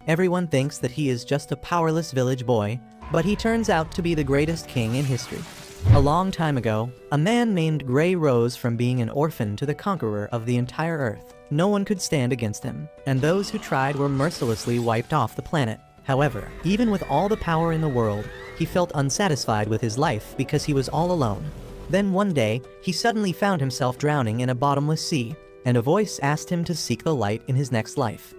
Everyone thinks that he is just a powerless village boy, but he turns out to be the greatest king in history. A long time ago, a man named Gray rose from being an orphan to the conqueror of the entire earth. No one could stand against him, and those who tried were mercilessly wiped off the planet. However, even with all the power in the world, he felt unsatisfied with his life because he was all alone. Then one day, he suddenly found himself drowning in a bottomless sea, and a voice asked him to seek the light in his next life.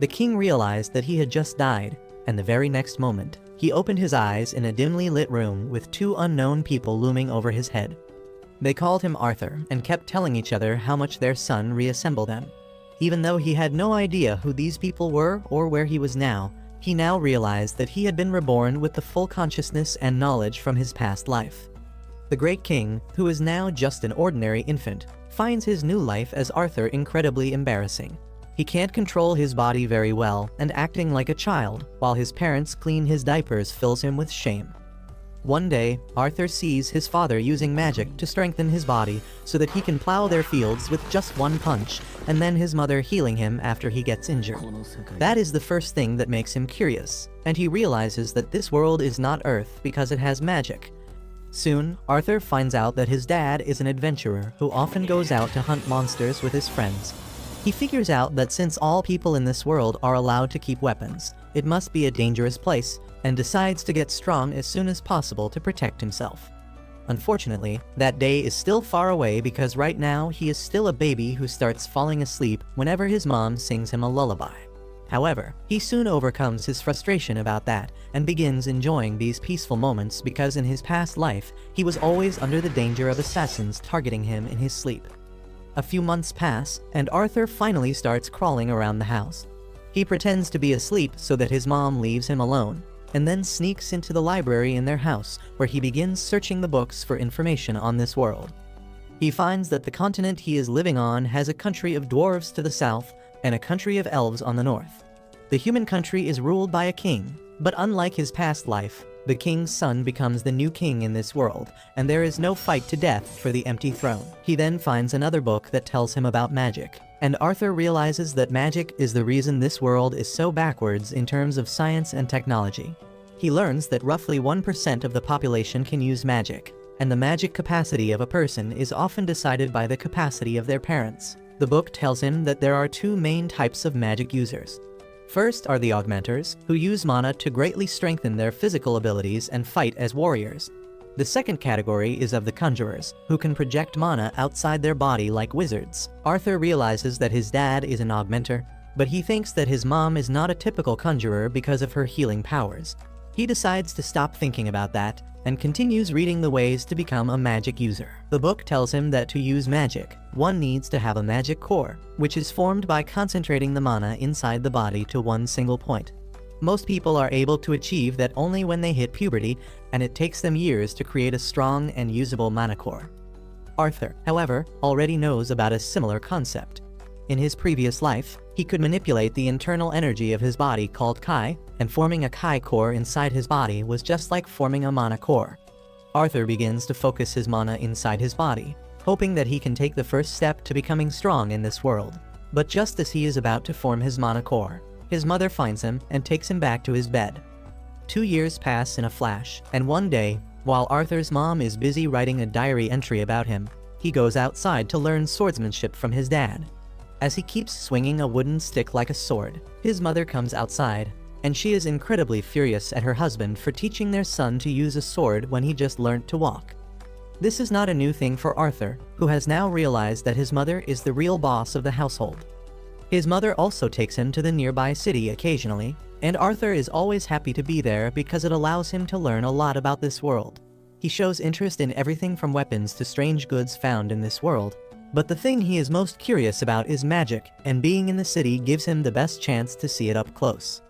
The king realized that he had just died, and the very next moment, he opened his eyes in a dimly lit room with two unknown people looming over his head. They called him Arthur and kept telling each other how much their son reassembled them. Even though he had no idea who these people were or where he was now, he now realized that he had been reborn with the full consciousness and knowledge from his past life. The great king, who is now just an ordinary infant, finds his new life as Arthur incredibly embarrassing. He can't control his body very well, and acting like a child, while his parents clean his diapers, fills him with shame. One day, Arthur sees his father using magic to strengthen his body so that he can plow their fields with just one punch, and then his mother healing him after he gets injured. That is the first thing that makes him curious, and he realizes that this world is not Earth because it has magic. Soon, Arthur finds out that his dad is an adventurer who often goes out to hunt monsters with his friends. He figures out that since all people in this world are allowed to keep weapons, it must be a dangerous place, and decides to get strong as soon as possible to protect himself. Unfortunately, that day is still far away because right now he is still a baby who starts falling asleep whenever his mom sings him a lullaby. However, he soon overcomes his frustration about that and begins enjoying these peaceful moments because in his past life, he was always under the danger of assassins targeting him in his sleep. A few months pass, and Arthur finally starts crawling around the house. He pretends to be asleep so that his mom leaves him alone, and then sneaks into the library in their house, where he begins searching the books for information on this world. He finds that the continent he is living on has a country of dwarves to the south and a country of elves on the north. The human country is ruled by a king, but unlike his past life, the king's son becomes the new king in this world, and there is no fight to death for the empty throne. He then finds another book that tells him about magic, and Arthur realizes that magic is the reason this world is so backwards in terms of science and technology. He learns that roughly 1% of the population can use magic, and the magic capacity of a person is often decided by the capacity of their parents. The book tells him that there are two main types of magic users. First are the augmenters, who use mana to greatly strengthen their physical abilities and fight as warriors. The second category is of the conjurers, who can project mana outside their body like wizards. Arthur realizes that his dad is an augmenter, but he thinks that his mom is not a typical conjurer because of her healing powers. He decides to stop thinking about that, and continues reading the ways to become a magic user. The book tells him that to use magic, one needs to have a magic core, which is formed by concentrating the mana inside the body to one single point. Most people are able to achieve that only when they hit puberty, and it takes them years to create a strong and usable mana core. Arthur, however, already knows about a similar concept. In his previous life, he could manipulate the internal energy of his body called Kai, and forming a Kai core inside his body was just like forming a mana core. Arthur begins to focus his mana inside his body, hoping that he can take the first step to becoming strong in this world. But just as he is about to form his mana core, his mother finds him and takes him back to his bed. 2 years pass in a flash, and one day, while Arthur's mom is busy writing a diary entry about him, he goes outside to learn swordsmanship from his dad. As he keeps swinging a wooden stick like a sword, his mother comes outside, and she is incredibly furious at her husband for teaching their son to use a sword when he just learned to walk. This is not a new thing for Arthur, who has now realized that his mother is the real boss of the household. His mother also takes him to the nearby city occasionally, and Arthur is always happy to be there because it allows him to learn a lot about this world. He shows interest in everything from weapons to strange goods found in this world, but the thing he is most curious about is magic, and being in the city gives him the best chance to see it up close.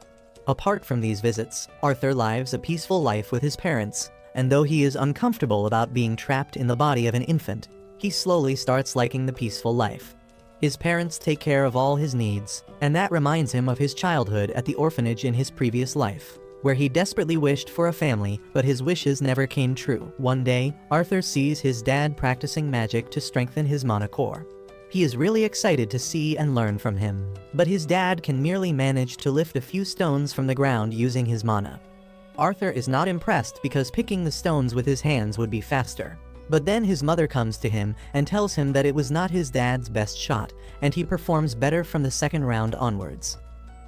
Apart from these visits, Arthur lives a peaceful life with his parents, and though he is uncomfortable about being trapped in the body of an infant, he slowly starts liking the peaceful life. His parents take care of all his needs, and that reminds him of his childhood at the orphanage in his previous life, where he desperately wished for a family, but his wishes never came true. One day, Arthur sees his dad practicing magic to strengthen his mana core. He is really excited to see and learn from him, but his dad can merely manage to lift a few stones from the ground using his mana. Arthur is not impressed because picking the stones with his hands would be faster. But then his mother comes to him and tells him that it was not his dad's best shot, and he performs better from the second round onwards.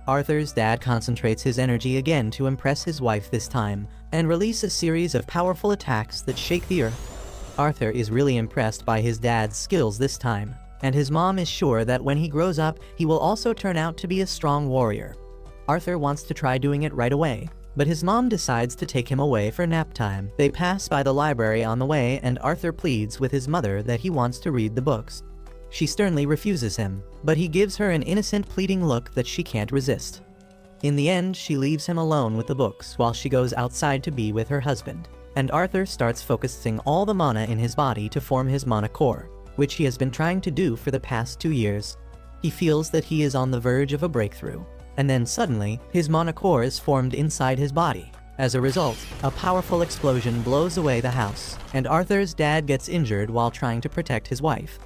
Arthur's dad concentrates his energy again to impress his wife this time, and release a series of powerful attacks that shake the earth. Arthur is really impressed by his dad's skills this time, and his mom is sure that when he grows up, he will also turn out to be a strong warrior. Arthur wants to try doing it right away, but his mom decides to take him away for nap time. They pass by the library on the way, and Arthur pleads with his mother that he wants to read the books. She sternly refuses him, but he gives her an innocent pleading look that she can't resist. In the end, she leaves him alone with the books while she goes outside to be with her husband, and Arthur starts focusing all the mana in his body to form his mana core, which he has been trying to do for the past 2 years. He feels that he is on the verge of a breakthrough. And then suddenly, his mana core is formed inside his body. As a result, a powerful explosion blows away the house, and Arthur's dad gets injured while trying to protect his wife.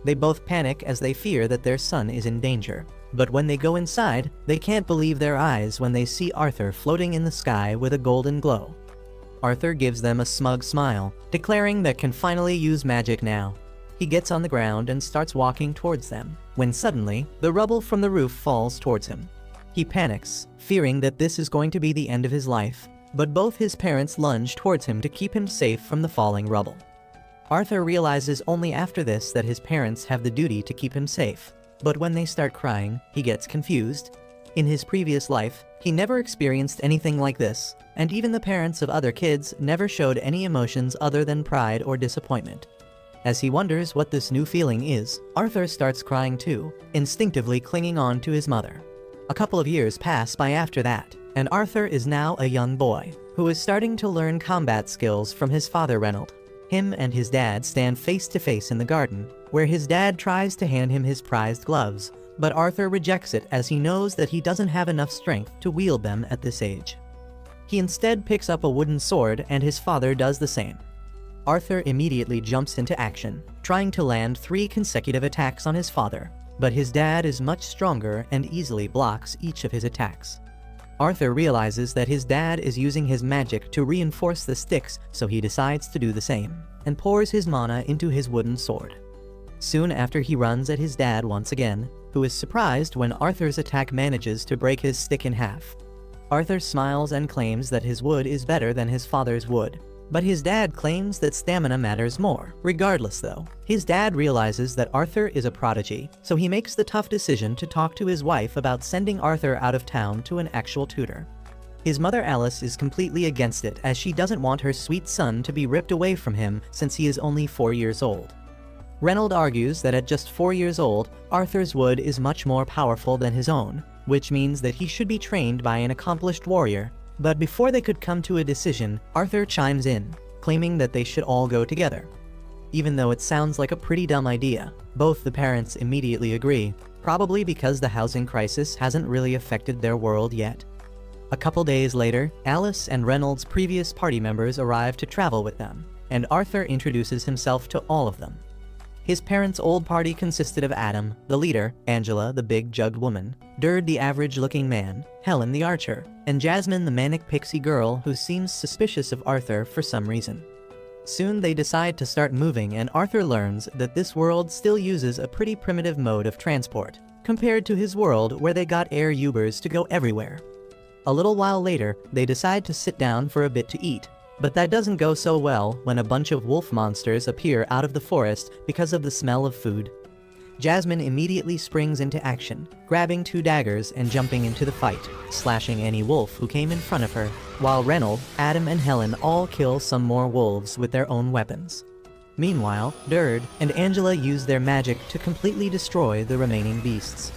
They both panic as they fear that their son is in danger. But when they go inside, they can't believe their eyes when they see Arthur floating in the sky with a golden glow. Arthur gives them a smug smile, declaring that can finally use magic now. He gets on the ground and starts walking towards them, when suddenly, the rubble from the roof falls towards him. He panics, fearing that this is going to be the end of his life, but both his parents lunge towards him to keep him safe from the falling rubble. Arthur realizes only after this that his parents have the duty to keep him safe, but when they start crying, he gets confused. In his previous life, he never experienced anything like this, and even the parents of other kids never showed any emotions other than pride or disappointment. As he wonders what this new feeling is, Arthur starts crying too, instinctively clinging on to his mother. A couple of years pass by after that, and Arthur is now a young boy, who is starting to learn combat skills from his father Reynold. Him and his dad stand face to face in the garden, where his dad tries to hand him his prized gloves, but Arthur rejects it as he knows that he doesn't have enough strength to wield them at this age. He instead picks up a wooden sword, and his father does the same. Arthur immediately jumps into action, trying to land 3 consecutive attacks on his father, but his dad is much stronger and easily blocks each of his attacks. Arthur realizes that his dad is using his magic to reinforce the sticks, so he decides to do the same, and pours his mana into his wooden sword. Soon after, he runs at his dad once again, who is surprised when Arthur's attack manages to break his stick in half. Arthur smiles and claims that his wood is better than his father's wood, but his dad claims that stamina matters more. Regardless though, his dad realizes that Arthur is a prodigy, so he makes the tough decision to talk to his wife about sending Arthur out of town to an actual tutor. His mother Alice is completely against it, as she doesn't want her sweet son to be ripped away from him since he is only 4 years old. Reynold argues that at just 4 years old, Arthur's wood is much more powerful than his own, which means that he should be trained by an accomplished warrior. But before they could come to a decision, Arthur chimes in, claiming that they should all go together. Even though it sounds like a pretty dumb idea, both the parents immediately agree, probably because the housing crisis hasn't really affected their world yet. A couple days later, Alice and Reynold's previous party members arrive to travel with them, and Arthur introduces himself to all of them. His parents' old party consisted of Adam, the leader, Angela, the big jugged woman, Dird, the average-looking man, Helen, the archer, and Jasmine, the manic pixie girl who seems suspicious of Arthur for some reason. Soon they decide to start moving, and Arthur learns that this world still uses a pretty primitive mode of transport, compared to his world where they got air Ubers to go everywhere. A little while later, they decide to sit down for a bit to eat. But that doesn't go so well when a bunch of wolf monsters appear out of the forest because of the smell of food. Jasmine immediately springs into action, grabbing 2 daggers and jumping into the fight, slashing any wolf who came in front of her, while Reynold, Adam, and Helen all kill some more wolves with their own weapons. Meanwhile, Dird and Angela use their magic to completely destroy the remaining beasts.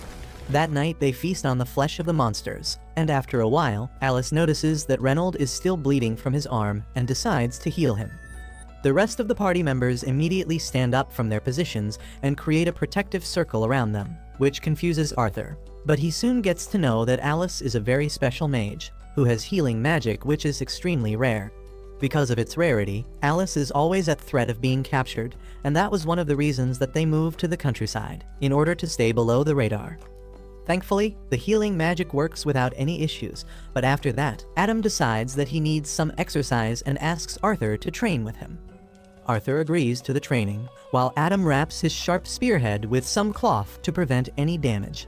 That night, they feast on the flesh of the monsters, and after a while, Alice notices that Reynold is still bleeding from his arm and decides to heal him. The rest of the party members immediately stand up from their positions and create a protective circle around them, which confuses Arthur. But he soon gets to know that Alice is a very special mage, who has healing magic which is extremely rare. Because of its rarity, Alice is always at threat of being captured, and that was one of the reasons that they moved to the countryside, in order to stay below the radar. Thankfully, the healing magic works without any issues, but after that, Adam decides that he needs some exercise and asks Arthur to train with him. Arthur agrees to the training, while Adam wraps his sharp spearhead with some cloth to prevent any damage.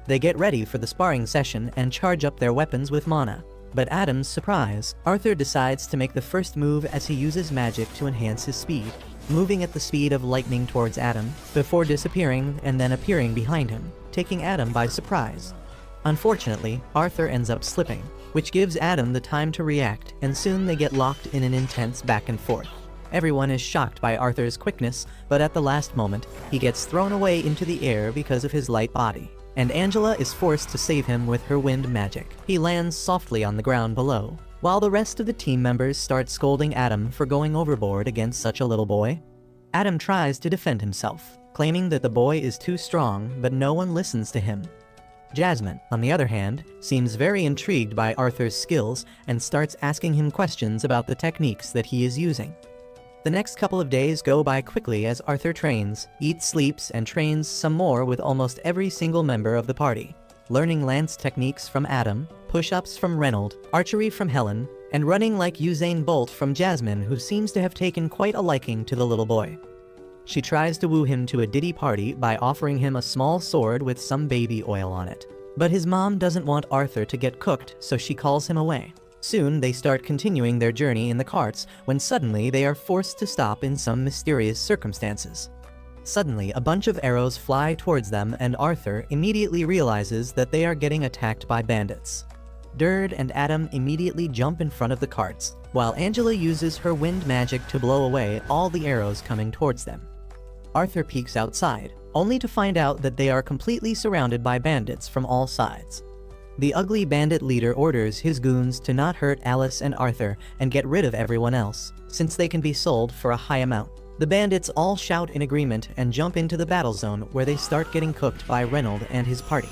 They get ready for the sparring session and charge up their weapons with mana. But Adam's surprise, Arthur decides to make the first move as he uses magic to enhance his speed, moving at the speed of lightning towards Adam, before disappearing and then appearing behind him, taking Adam by surprise. Unfortunately, Arthur ends up slipping, which gives Adam the time to react, and soon they get locked in an intense back and forth. Everyone is shocked by Arthur's quickness, but at the last moment, he gets thrown away into the air because of his light body, and Angela is forced to save him with her wind magic. He lands softly on the ground below, while the rest of the team members start scolding Adam for going overboard against such a little boy. Adam tries to defend himself, claiming that the boy is too strong, but no one listens to him. Jasmine, on the other hand, seems very intrigued by Arthur's skills and starts asking him questions about the techniques that he is using. The next couple of days go by quickly as Arthur trains, eats, sleeps, and trains some more with almost every single member of the party, learning lance techniques from Adam, push-ups from Reynold, archery from Helen, and running like Usain Bolt from Jasmine, who seems to have taken quite a liking to the little boy. She tries to woo him to a ditty party by offering him a small sword with some baby oil on it. But his mom doesn't want Arthur to get cooked, so she calls him away. Soon, they start continuing their journey in the carts, when suddenly they are forced to stop in some mysterious circumstances. Suddenly, a bunch of arrows fly towards them, and Arthur immediately realizes that they are getting attacked by bandits. Derd and Adam immediately jump in front of the carts, while Angela uses her wind magic to blow away all the arrows coming towards them. Arthur peeks outside, only to find out that they are completely surrounded by bandits from all sides. The ugly bandit leader orders his goons to not hurt Alice and Arthur and get rid of everyone else, since they can be sold for a high amount. The bandits all shout in agreement and jump into the battle zone, where they start getting cooked by Reynold and his party.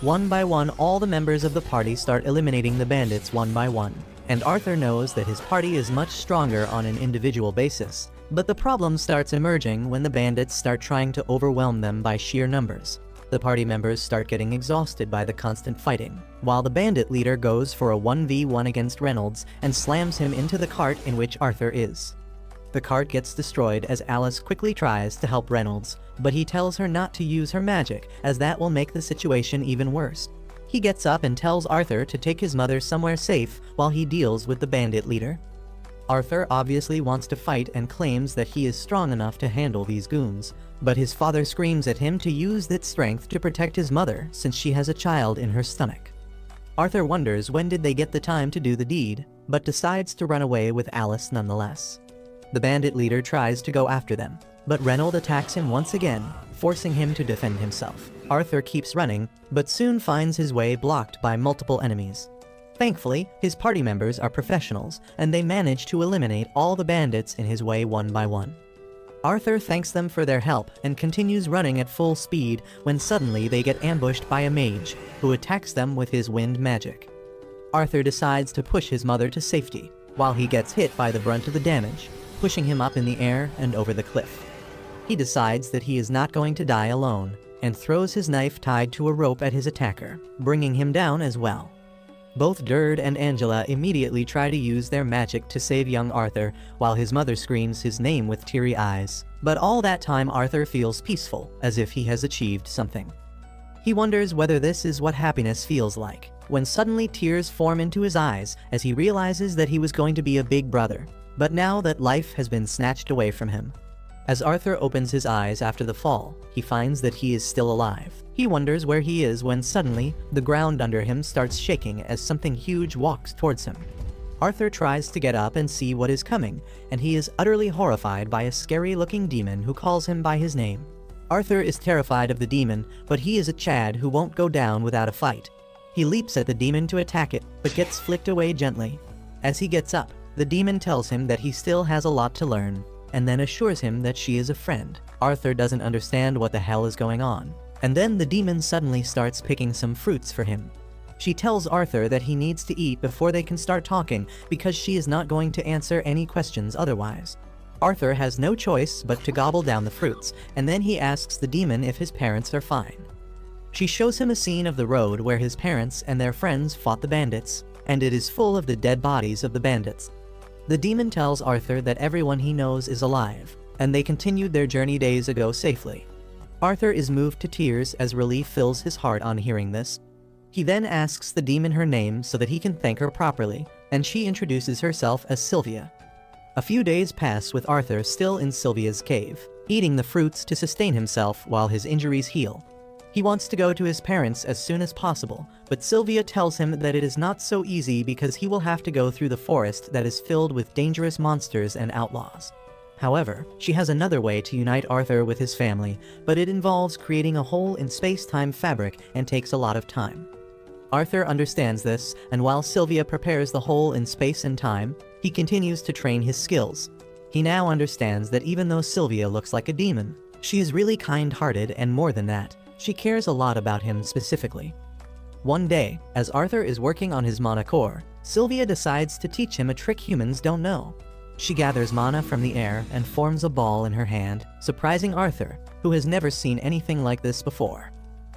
One by one, all the members of the party start eliminating the bandits one by one, and Arthur knows that his party is much stronger on an individual basis, but the problem starts emerging when the bandits start trying to overwhelm them by sheer numbers. The party members start getting exhausted by the constant fighting, while the bandit leader goes for a 1v1 against Reynolds and slams him into the cart in which Arthur is. The cart gets destroyed as Alice quickly tries to help Reynolds, but he tells her not to use her magic, as that will make the situation even worse. He gets up and tells Arthur to take his mother somewhere safe while he deals with the bandit leader. Arthur obviously wants to fight and claims that he is strong enough to handle these goons, but his father screams at him to use that strength to protect his mother since she has a child in her stomach. Arthur wonders when did they get the time to do the deed, but decides to run away with Alice nonetheless. The bandit leader tries to go after them, but Reynold attacks him once again, forcing him to defend himself. Arthur keeps running, but soon finds his way blocked by multiple enemies. Thankfully, his party members are professionals, and they manage to eliminate all the bandits in his way one by one. Arthur thanks them for their help and continues running at full speed when suddenly they get ambushed by a mage, who attacks them with his wind magic. Arthur decides to push his mother to safety, while he gets hit by the brunt of the damage, pushing him up in the air and over the cliff. He decides that he is not going to die alone, and throws his knife tied to a rope at his attacker, bringing him down as well. Both Derd and Angela immediately try to use their magic to save young Arthur, while his mother screams his name with teary eyes. But all that time Arthur feels peaceful, as if he has achieved something. He wonders whether this is what happiness feels like, when suddenly tears form into his eyes as he realizes that he was going to be a big brother, but now that life has been snatched away from him. As Arthur opens his eyes after the fall, he finds that he is still alive. He wonders where he is when suddenly, the ground under him starts shaking as something huge walks towards him. Arthur tries to get up and see what is coming, and he is utterly horrified by a scary-looking demon who calls him by his name. Arthur is terrified of the demon, but he is a Chad who won't go down without a fight. He leaps at the demon to attack it, but gets flicked away gently. As he gets up, the demon tells him that he still has a lot to learn, and then assures him that she is a friend. Arthur doesn't understand what the hell is going on, and then the demon suddenly starts picking some fruits for him. She tells Arthur that he needs to eat before they can start talking because she is not going to answer any questions otherwise. Arthur has no choice but to gobble down the fruits, and then he asks the demon if his parents are fine. She shows him a scene of the road where his parents and their friends fought the bandits, and it is full of the dead bodies of the bandits. The demon tells Arthur that everyone he knows is alive, and they continued their journey days ago safely. Arthur is moved to tears as relief fills his heart on hearing this. He then asks the demon her name so that he can thank her properly, and she introduces herself as Sylvia. A few days pass with Arthur still in Sylvia's cave, eating the fruits to sustain himself while his injuries heal. He wants to go to his parents as soon as possible, but Sylvia tells him that it is not so easy because he will have to go through the forest that is filled with dangerous monsters and outlaws. However, she has another way to unite Arthur with his family, but it involves creating a hole in space-time fabric and takes a lot of time. Arthur understands this, and while Sylvia prepares the hole in space and time, he continues to train his skills. He now understands that even though Sylvia looks like a demon, she is really kind-hearted, and more than that, she cares a lot about him specifically. One day, as Arthur is working on his mana core, Sylvia decides to teach him a trick humans don't know. She gathers mana from the air and forms a ball in her hand, surprising Arthur, who has never seen anything like this before.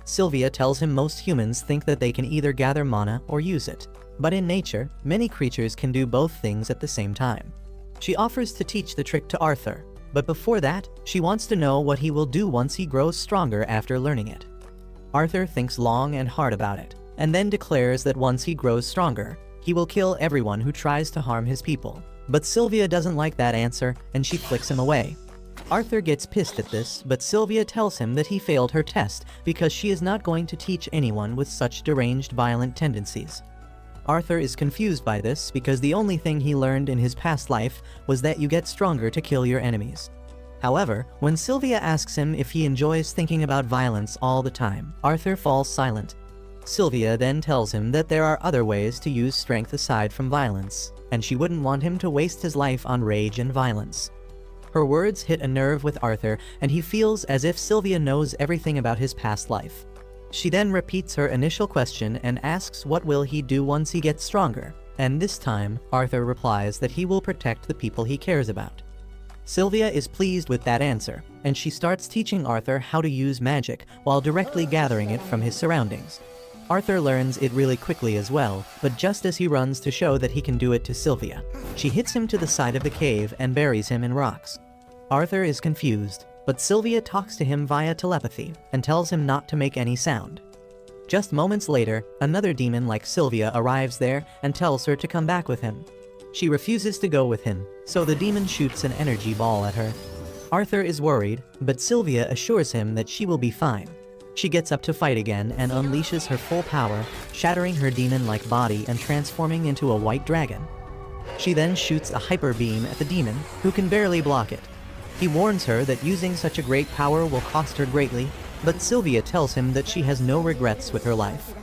Sylvia tells him most humans think that they can either gather mana or use it, but in nature, many creatures can do both things at the same time. She offers to teach the trick to Arthur, but before that, she wants to know what he will do once he grows stronger after learning it. Arthur thinks long and hard about it, and then declares that once he grows stronger, he will kill everyone who tries to harm his people. But Sylvia doesn't like that answer, and she flicks him away. Arthur gets pissed at this, but Sylvia tells him that he failed her test because she is not going to teach anyone with such deranged violent tendencies. Arthur is confused by this because the only thing he learned in his past life was that you get stronger to kill your enemies. However, when Sylvia asks him if he enjoys thinking about violence all the time, Arthur falls silent. Sylvia then tells him that there are other ways to use strength aside from violence, and she wouldn't want him to waste his life on rage and violence. Her words hit a nerve with Arthur, and he feels as if Sylvia knows everything about his past life. She then repeats her initial question and asks what will he do once he gets stronger, and this time, Arthur replies that he will protect the people he cares about. Sylvia is pleased with that answer, and she starts teaching Arthur how to use magic while directly gathering it from his surroundings. Arthur learns it really quickly as well, but just as he runs to show that he can do it to Sylvia, she hits him to the side of the cave and buries him in rocks. Arthur is confused, but Sylvia talks to him via telepathy and tells him not to make any sound. Just moments later, another demon like Sylvia arrives there and tells her to come back with him. She refuses to go with him, so the demon shoots an energy ball at her. Arthur is worried, but Sylvia assures him that she will be fine. She gets up to fight again and unleashes her full power, shattering her demon-like body and transforming into a white dragon. She then shoots a hyper beam at the demon, who can barely block it. He warns her that using such a great power will cost her greatly, but Sylvia tells him that she has no regrets with her life.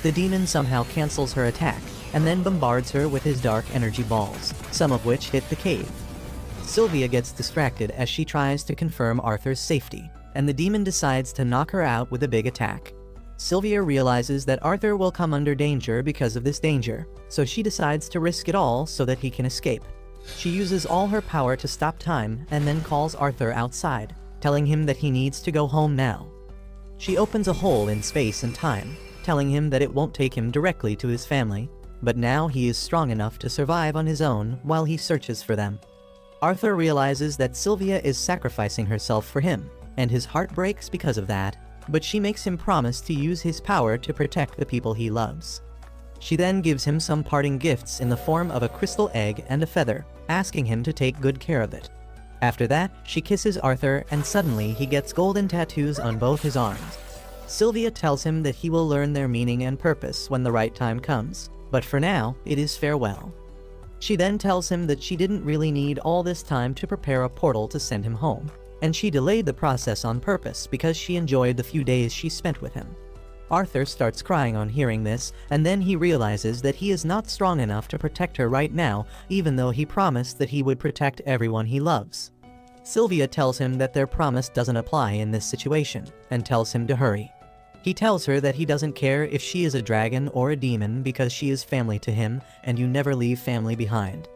The demon somehow cancels her attack, and then bombards her with his dark energy balls, some of which hit the cave. Sylvia gets distracted as she tries to confirm Arthur's safety, and the demon decides to knock her out with a big attack. Sylvia realizes that Arthur will come under danger because of this danger, so she decides to risk it all so that he can escape. She uses all her power to stop time and then calls Arthur outside, telling him that he needs to go home now. She opens a hole in space and time, telling him that it won't take him directly to his family, but now he is strong enough to survive on his own while he searches for them. Arthur realizes that Sylvia is sacrificing herself for him, and his heart breaks because of that, but she makes him promise to use his power to protect the people he loves. She then gives him some parting gifts in the form of a crystal egg and a feather, asking him to take good care of it. After that, she kisses Arthur, and suddenly he gets golden tattoos on both his arms. Sylvia tells him that he will learn their meaning and purpose when the right time comes, but for now, it is farewell. She then tells him that she didn't really need all this time to prepare a portal to send him home, and she delayed the process on purpose because she enjoyed the few days she spent with him. Arthur starts crying on hearing this, and then he realizes that he is not strong enough to protect her right now, even though he promised that he would protect everyone he loves. Sylvia tells him that their promise doesn't apply in this situation, and tells him to hurry. He tells her that he doesn't care if she is a dragon or a demon because she is family to him, and you never leave family behind.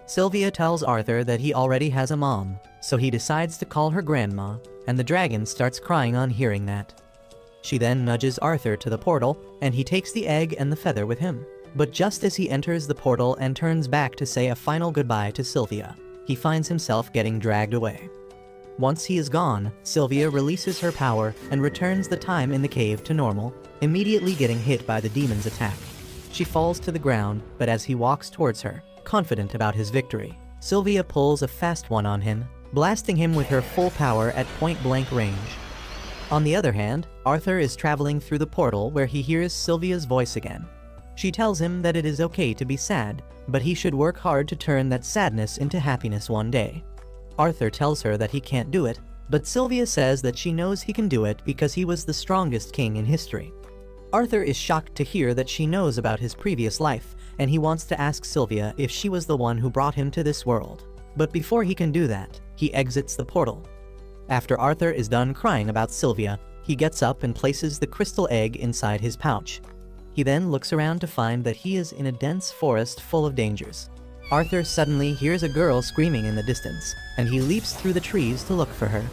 Sylvia tells Arthur that he already has a mom, so he decides to call her grandma, and the dragon starts crying on hearing that. She then nudges Arthur to the portal, and he takes the egg and the feather with him. But just as he enters the portal and turns back to say a final goodbye to Sylvia, he finds himself getting dragged away. Once he is gone, Sylvia releases her power and returns the time in the cave to normal, immediately getting hit by the demon's attack. She falls to the ground, but as he walks towards her, confident about his victory, Sylvia pulls a fast one on him, blasting him with her full power at point-blank range. On the other hand, Arthur is traveling through the portal where he hears Sylvia's voice again. She tells him that it is okay to be sad, but he should work hard to turn that sadness into happiness one day. Arthur tells her that he can't do it, but Sylvia says that she knows he can do it because he was the strongest king in history. Arthur is shocked to hear that she knows about his previous life, and he wants to ask Sylvia if she was the one who brought him to this world. But before he can do that, he exits the portal. After Arthur is done crying about Sylvia, he gets up and places the crystal egg inside his pouch. He then looks around to find that he is in a dense forest full of dangers. Arthur suddenly hears a girl screaming in the distance, and he leaps through the trees to look for her.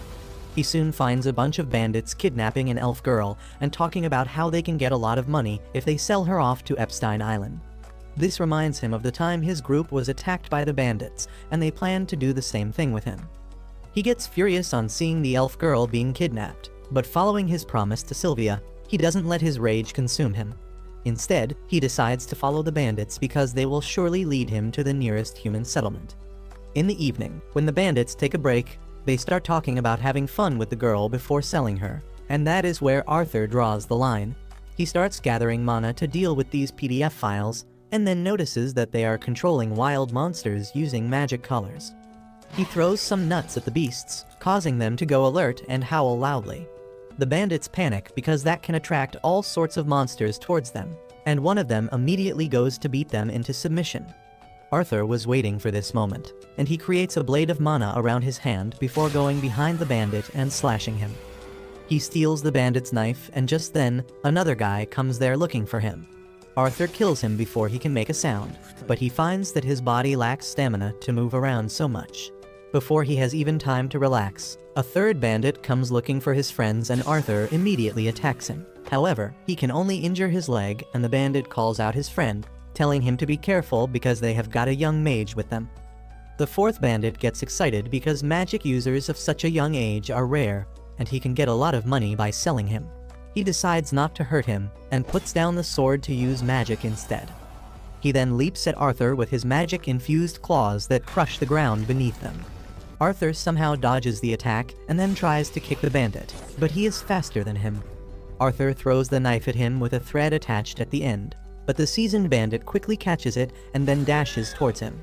He soon finds a bunch of bandits kidnapping an elf girl and talking about how they can get a lot of money if they sell her off to Epstein Island. This reminds him of the time his group was attacked by the bandits, and they plan to do the same thing with him. He gets furious on seeing the elf girl being kidnapped, but following his promise to Sylvia, he doesn't let his rage consume him. Instead, he decides to follow the bandits because they will surely lead him to the nearest human settlement. In the evening, when the bandits take a break, they start talking about having fun with the girl before selling her, and that is where Arthur draws the line. He starts gathering mana to deal with these PDF files, and then notices that they are controlling wild monsters using magic colors. He throws some nuts at the beasts, causing them to go alert and howl loudly. The bandits panic because that can attract all sorts of monsters towards them, and one of them immediately goes to beat them into submission. Arthur was waiting for this moment, and he creates a blade of mana around his hand before going behind the bandit and slashing him. He steals the bandit's knife, and just then, another guy comes there looking for him. Arthur kills him before he can make a sound, but he finds that his body lacks stamina to move around so much. Before he has even time to relax, a third bandit comes looking for his friends and Arthur immediately attacks him. However, he can only injure his leg, and the bandit calls out his friend, telling him to be careful because they have got a young mage with them. The fourth bandit gets excited because magic users of such a young age are rare, and he can get a lot of money by selling him. He decides not to hurt him, and puts down the sword to use magic instead. He then leaps at Arthur with his magic-infused claws that crush the ground beneath them. Arthur somehow dodges the attack and then tries to kick the bandit, but he is faster than him. Arthur throws the knife at him with a thread attached at the end, but the seasoned bandit quickly catches it and then dashes towards him.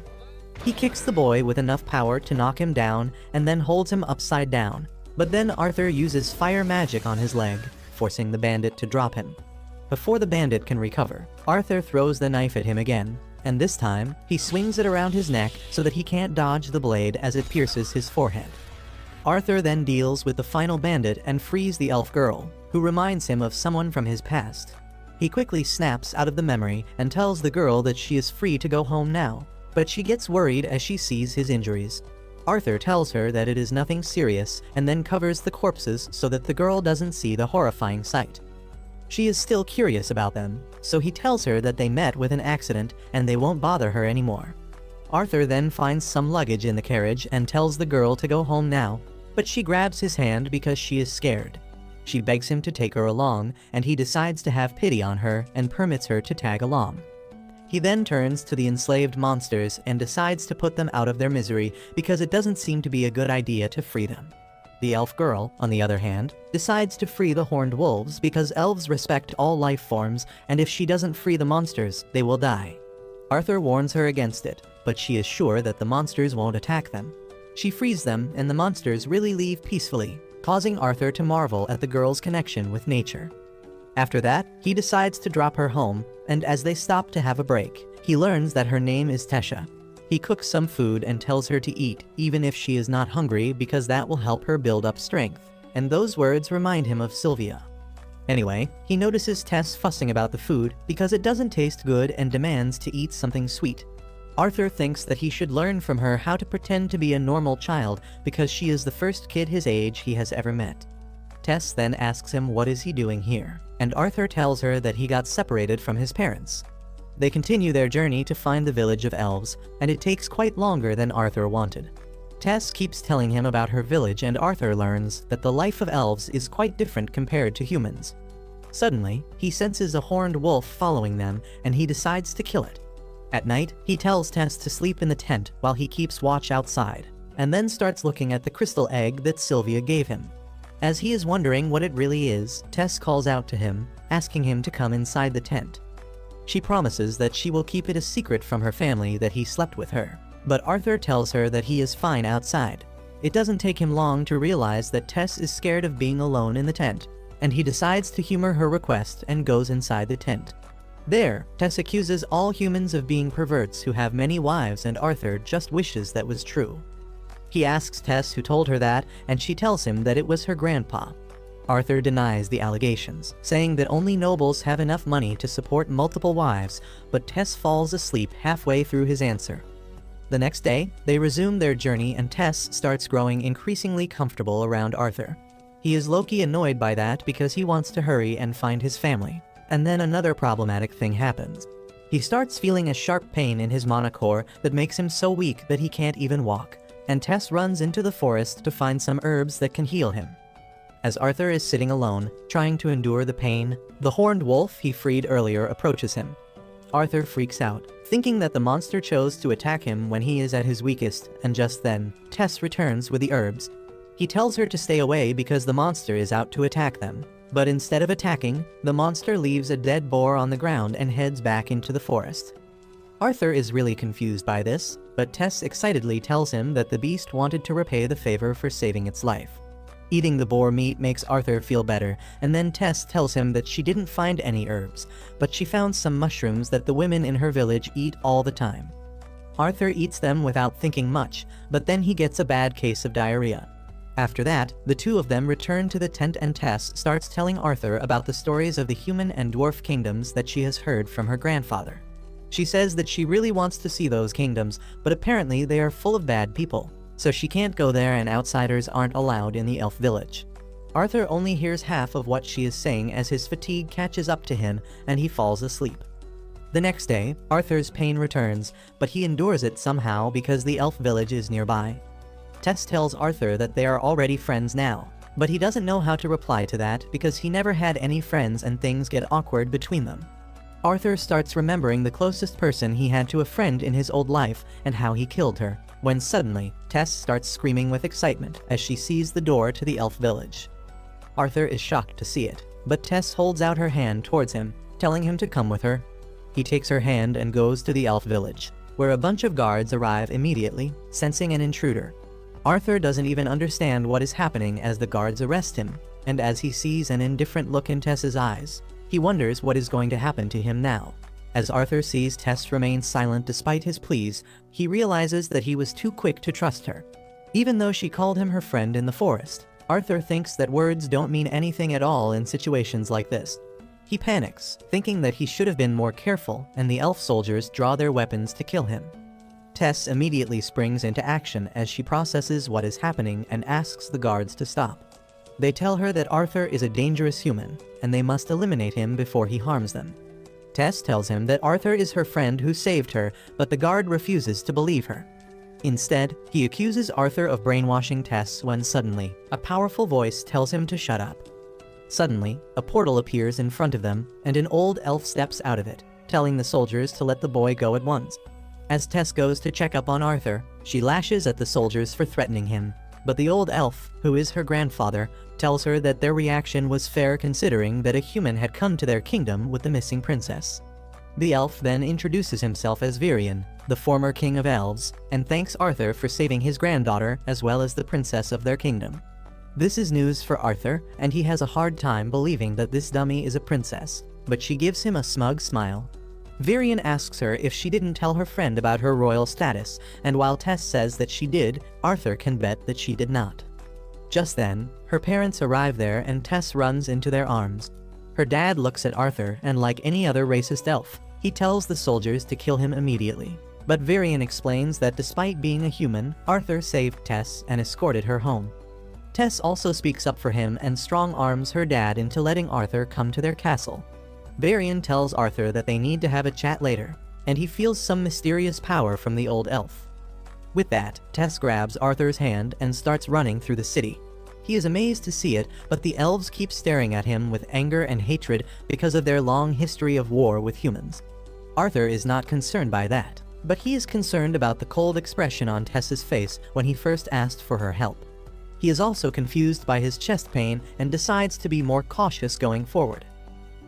He kicks the boy with enough power to knock him down and then holds him upside down, but then Arthur uses fire magic on his leg, forcing the bandit to drop him. Before the bandit can recover, Arthur throws the knife at him again, and this time, he swings it around his neck so that he can't dodge the blade as it pierces his forehead. Arthur then deals with the final bandit and frees the elf girl, who reminds him of someone from his past. He quickly snaps out of the memory and tells the girl that she is free to go home now, but she gets worried as she sees his injuries. Arthur tells her that it is nothing serious and then covers the corpses so that the girl doesn't see the horrifying sight. She is still curious about them, so he tells her that they met with an accident and they won't bother her anymore. Arthur then finds some luggage in the carriage and tells the girl to go home now, but she grabs his hand because she is scared. She begs him to take her along, and he decides to have pity on her and permits her to tag along. He then turns to the enslaved monsters and decides to put them out of their misery because it doesn't seem to be a good idea to free them. The elf girl, on the other hand, decides to free the horned wolves because elves respect all life forms, and if she doesn't free the monsters, they will die. Arthur warns her against it, but she is sure that the monsters won't attack them. She frees them, and the monsters really leave peacefully, causing Arthur to marvel at the girl's connection with nature. After that, he decides to drop her home, and as they stop to have a break, he learns that her name is Tesha. He cooks some food and tells her to eat, even if she is not hungry, because that will help her build up strength, and those words remind him of Sylvia. Anyway, he notices Tess fussing about the food because it doesn't taste good and demands to eat something sweet. Arthur thinks that he should learn from her how to pretend to be a normal child because she is the first kid his age he has ever met. Tess then asks him what is he doing here, and Arthur tells her that he got separated from his parents. They continue their journey to find the village of elves, and it takes quite longer than Arthur wanted. Tess keeps telling him about her village, and Arthur learns that the life of elves is quite different compared to humans. Suddenly, he senses a horned wolf following them, and he decides to kill it. At night, he tells Tess to sleep in the tent while he keeps watch outside, and then starts looking at the crystal egg that Sylvia gave him. As he is wondering what it really is, Tess calls out to him, asking him to come inside the tent. She promises that she will keep it a secret from her family that he slept with her, but Arthur tells her that he is fine outside. It doesn't take him long to realize that Tess is scared of being alone in the tent, and he decides to humor her request and goes inside the tent. There, Tess accuses all humans of being perverts who have many wives, and Arthur just wishes that was true. He asks Tess who told her that, and she tells him that it was her grandpa. Arthur denies the allegations, saying that only nobles have enough money to support multiple wives, but Tess falls asleep halfway through his answer. The next day, they resume their journey and Tess starts growing increasingly comfortable around Arthur. He is low-key annoyed by that because he wants to hurry and find his family. And then another problematic thing happens. He starts feeling a sharp pain in his monocore that makes him so weak that he can't even walk, and Tess runs into the forest to find some herbs that can heal him. As Arthur is sitting alone, trying to endure the pain, the horned wolf he freed earlier approaches him. Arthur freaks out, thinking that the monster chose to attack him when he is at his weakest, and just then, Tess returns with the herbs. He tells her to stay away because the monster is out to attack them. But instead of attacking, the monster leaves a dead boar on the ground and heads back into the forest. Arthur is really confused by this, but Tess excitedly tells him that the beast wanted to repay the favor for saving its life. Eating the boar meat makes Arthur feel better, and then Tess tells him that she didn't find any herbs, but she found some mushrooms that the women in her village eat all the time. Arthur eats them without thinking much, but then he gets a bad case of diarrhea. After that, the two of them return to the tent and Tess starts telling Arthur about the stories of the human and dwarf kingdoms that she has heard from her grandfather. She says that she really wants to see those kingdoms, but apparently they are full of bad people, so she can't go there and outsiders aren't allowed in the elf village. Arthur only hears half of what she is saying as his fatigue catches up to him and he falls asleep. The next day, Arthur's pain returns, but he endures it somehow because the elf village is nearby. Tess tells Arthur that they are already friends now, but he doesn't know how to reply to that because he never had any friends and things get awkward between them. Arthur starts remembering the closest person he had to a friend in his old life and how he killed her, when suddenly, Tess starts screaming with excitement as she sees the door to the elf village. Arthur is shocked to see it, but Tess holds out her hand towards him, telling him to come with her. He takes her hand and goes to the elf village, where a bunch of guards arrive immediately, sensing an intruder. Arthur doesn't even understand what is happening as the guards arrest him, and as he sees an indifferent look in Tess's eyes, he wonders what is going to happen to him now. As Arthur sees Tess remain silent despite his pleas, he realizes that he was too quick to trust her. Even though she called him her friend in the forest, Arthur thinks that words don't mean anything at all in situations like this. He panics, thinking that he should have been more careful, and the elf soldiers draw their weapons to kill him. Tess immediately springs into action as she processes what is happening and asks the guards to stop. They tell her that Arthur is a dangerous human, and they must eliminate him before he harms them. Tess tells him that Arthur is her friend who saved her, but the guard refuses to believe her. Instead, he accuses Arthur of brainwashing Tess when suddenly, a powerful voice tells him to shut up. Suddenly, a portal appears in front of them, and an old elf steps out of it, telling the soldiers to let the boy go at once. As Tess goes to check up on Arthur, she lashes at the soldiers for threatening him, but the old elf, who is her grandfather, tells her that their reaction was fair considering that a human had come to their kingdom with the missing princess. The elf then introduces himself as Virion, the former king of elves, and thanks Arthur for saving his granddaughter as well as the princess of their kingdom. This is news for Arthur, and he has a hard time believing that this dummy is a princess, but she gives him a smug smile. Virion asks her if she didn't tell her friend about her royal status, and while Tess says that she did, Arthur can bet that she did not. Just then, her parents arrive there and Tess runs into their arms. Her dad looks at Arthur and, like any other racist elf, he tells the soldiers to kill him immediately. But Varian explains that despite being a human, Arthur saved Tess and escorted her home. Tess also speaks up for him and strong-arms her dad into letting Arthur come to their castle. Varian tells Arthur that they need to have a chat later, and he feels some mysterious power from the old elf. With that, Tess grabs Arthur's hand and starts running through the city. He is amazed to see it, but the elves keep staring at him with anger and hatred because of their long history of war with humans. Arthur is not concerned by that, but he is concerned about the cold expression on Tess's face when he first asked for her help. He is also confused by his chest pain and decides to be more cautious going forward.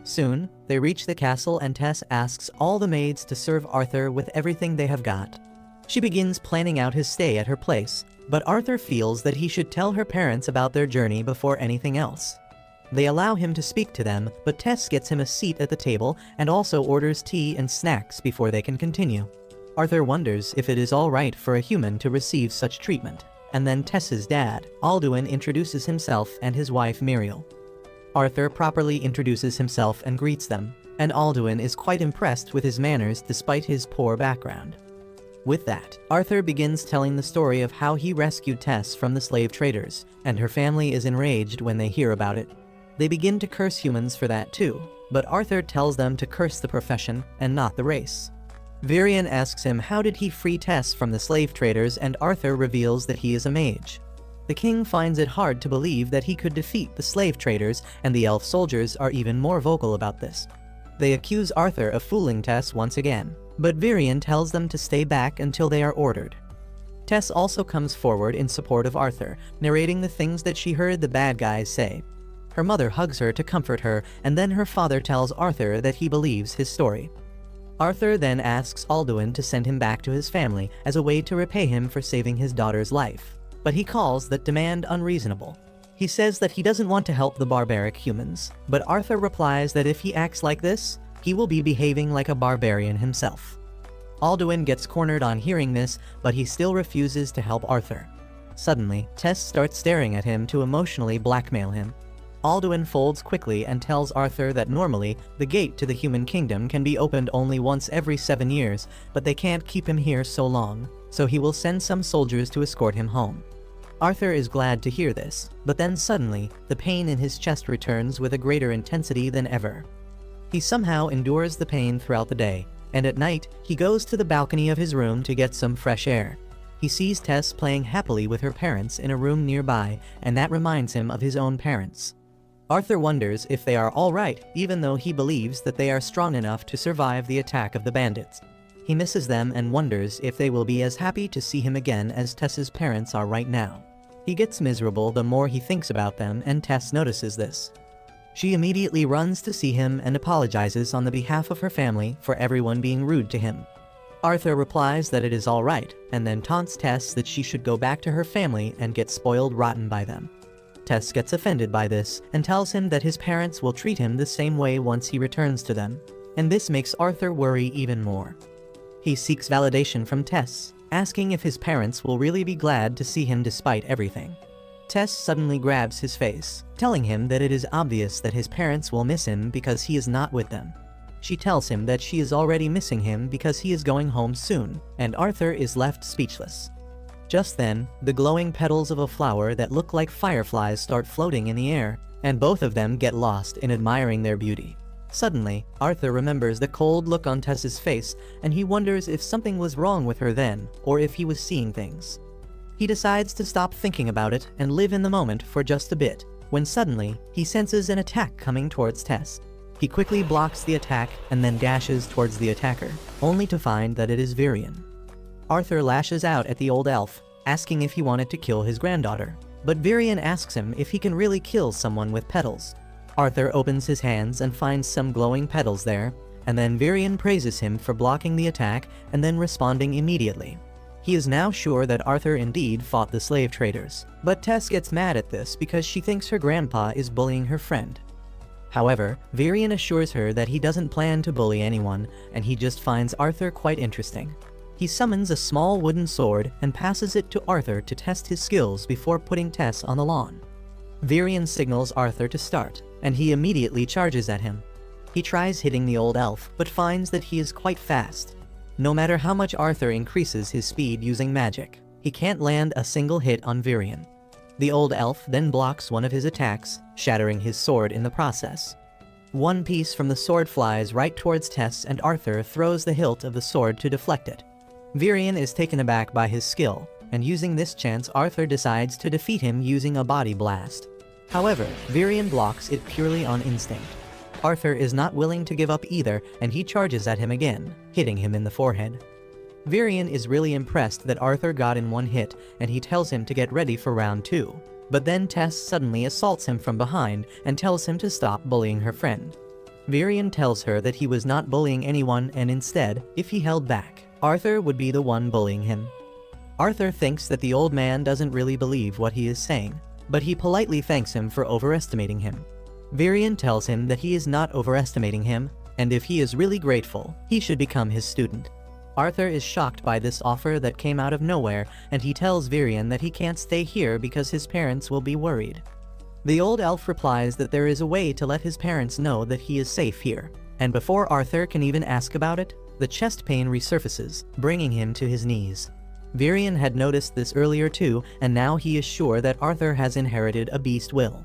Soon, they reach the castle and Tess asks all the maids to serve Arthur with everything they have got. She begins planning out his stay at her place, but Arthur feels that he should tell her parents about their journey before anything else. They allow him to speak to them, but Tess gets him a seat at the table and also orders tea and snacks before they can continue. Arthur wonders if it is all right for a human to receive such treatment. And then Tess's dad, Alduin, introduces himself and his wife Muriel. Arthur properly introduces himself and greets them, and Alduin is quite impressed with his manners despite his poor background. With that, Arthur begins telling the story of how he rescued Tess from the slave traders, and her family is enraged when they hear about it. They begin to curse humans for that too, but Arthur tells them to curse the profession and not the race. Varian asks him how did he free Tess from the slave traders, and Arthur reveals that he is a mage. The king finds it hard to believe that he could defeat the slave traders, and the elf soldiers are even more vocal about this. They accuse Arthur of fooling Tess once again, but Varian tells them to stay back until they are ordered. Tess also comes forward in support of Arthur, narrating the things that she heard the bad guys say. Her mother hugs her to comfort her, and then her father tells Arthur that he believes his story. Arthur then asks Alduin to send him back to his family as a way to repay him for saving his daughter's life, but he calls that demand unreasonable. He says that he doesn't want to help the barbaric humans, but Arthur replies that if he acts like this, he will be behaving like a barbarian himself. Alduin gets cornered on hearing this, but he still refuses to help Arthur. Suddenly, Tess starts staring at him to emotionally blackmail him. Alduin folds quickly and tells Arthur that normally, the gate to the human kingdom can be opened only once every 7 years, but they can't keep him here so long, so he will send some soldiers to escort him home. Arthur is glad to hear this, but then suddenly, the pain in his chest returns with a greater intensity than ever. He somehow endures the pain throughout the day, and at night, he goes to the balcony of his room to get some fresh air. He sees Tess playing happily with her parents in a room nearby, and that reminds him of his own parents. Arthur wonders if they are all right, even though he believes that they are strong enough to survive the attack of the bandits. He misses them and wonders if they will be as happy to see him again as Tess's parents are right now. He gets miserable the more he thinks about them, and Tess notices this. She immediately runs to see him and apologizes on the behalf of her family for everyone being rude to him. Arthur replies that it is all right, and then taunts Tess that she should go back to her family and get spoiled rotten by them. Tess gets offended by this and tells him that his parents will treat him the same way once he returns to them, and this makes Arthur worry even more. He seeks validation from Tess, asking if his parents will really be glad to see him despite everything. Tess suddenly grabs his face, telling him that it is obvious that his parents will miss him because he is not with them. She tells him that she is already missing him because he is going home soon, and Arthur is left speechless. Just then, the glowing petals of a flower that look like fireflies start floating in the air, and both of them get lost in admiring their beauty. Suddenly, Arthur remembers the cold look on Tess's face, and he wonders if something was wrong with her then, or if he was seeing things. He decides to stop thinking about it and live in the moment for just a bit, when suddenly, he senses an attack coming towards Tess. He quickly blocks the attack and then dashes towards the attacker, only to find that it is Varian. Arthur lashes out at the old elf, asking if he wanted to kill his granddaughter, but Varian asks him if he can really kill someone with petals. Arthur opens his hands and finds some glowing petals there, and then Varian praises him for blocking the attack and then responding immediately. He is now sure that Arthur indeed fought the slave traders, but Tess gets mad at this because she thinks her grandpa is bullying her friend. However, Varian assures her that he doesn't plan to bully anyone, and he just finds Arthur quite interesting. He summons a small wooden sword and passes it to Arthur to test his skills before putting Tess on the lawn. Varian signals Arthur to start, and he immediately charges at him. He tries hitting the old elf, but finds that he is quite fast. No matter how much Arthur increases his speed using magic, he can't land a single hit on Virion. The old elf then blocks one of his attacks, shattering his sword in the process. One piece from the sword flies right towards Tess, and Arthur throws the hilt of the sword to deflect it. Virion is taken aback by his skill, and using this chance Arthur decides to defeat him using a body blast. However, Virion blocks it purely on instinct. Arthur is not willing to give up either, and he charges at him again, hitting him in the forehead. Virion is really impressed that Arthur got in one hit, and he tells him to get ready for round 2. But then Tess suddenly assaults him from behind and tells him to stop bullying her friend. Virion tells her that he was not bullying anyone, and instead, if he held back, Arthur would be the one bullying him. Arthur thinks that the old man doesn't really believe what he is saying, but he politely thanks him for overestimating him. Virion tells him that he is not overestimating him, and if he is really grateful, he should become his student. Arthur is shocked by this offer that came out of nowhere, and he tells Virion that he can't stay here because his parents will be worried. The old elf replies that there is a way to let his parents know that he is safe here, and before Arthur can even ask about it, the chest pain resurfaces, bringing him to his knees. Virion had noticed this earlier too, and now he is sure that Arthur has inherited a beast will.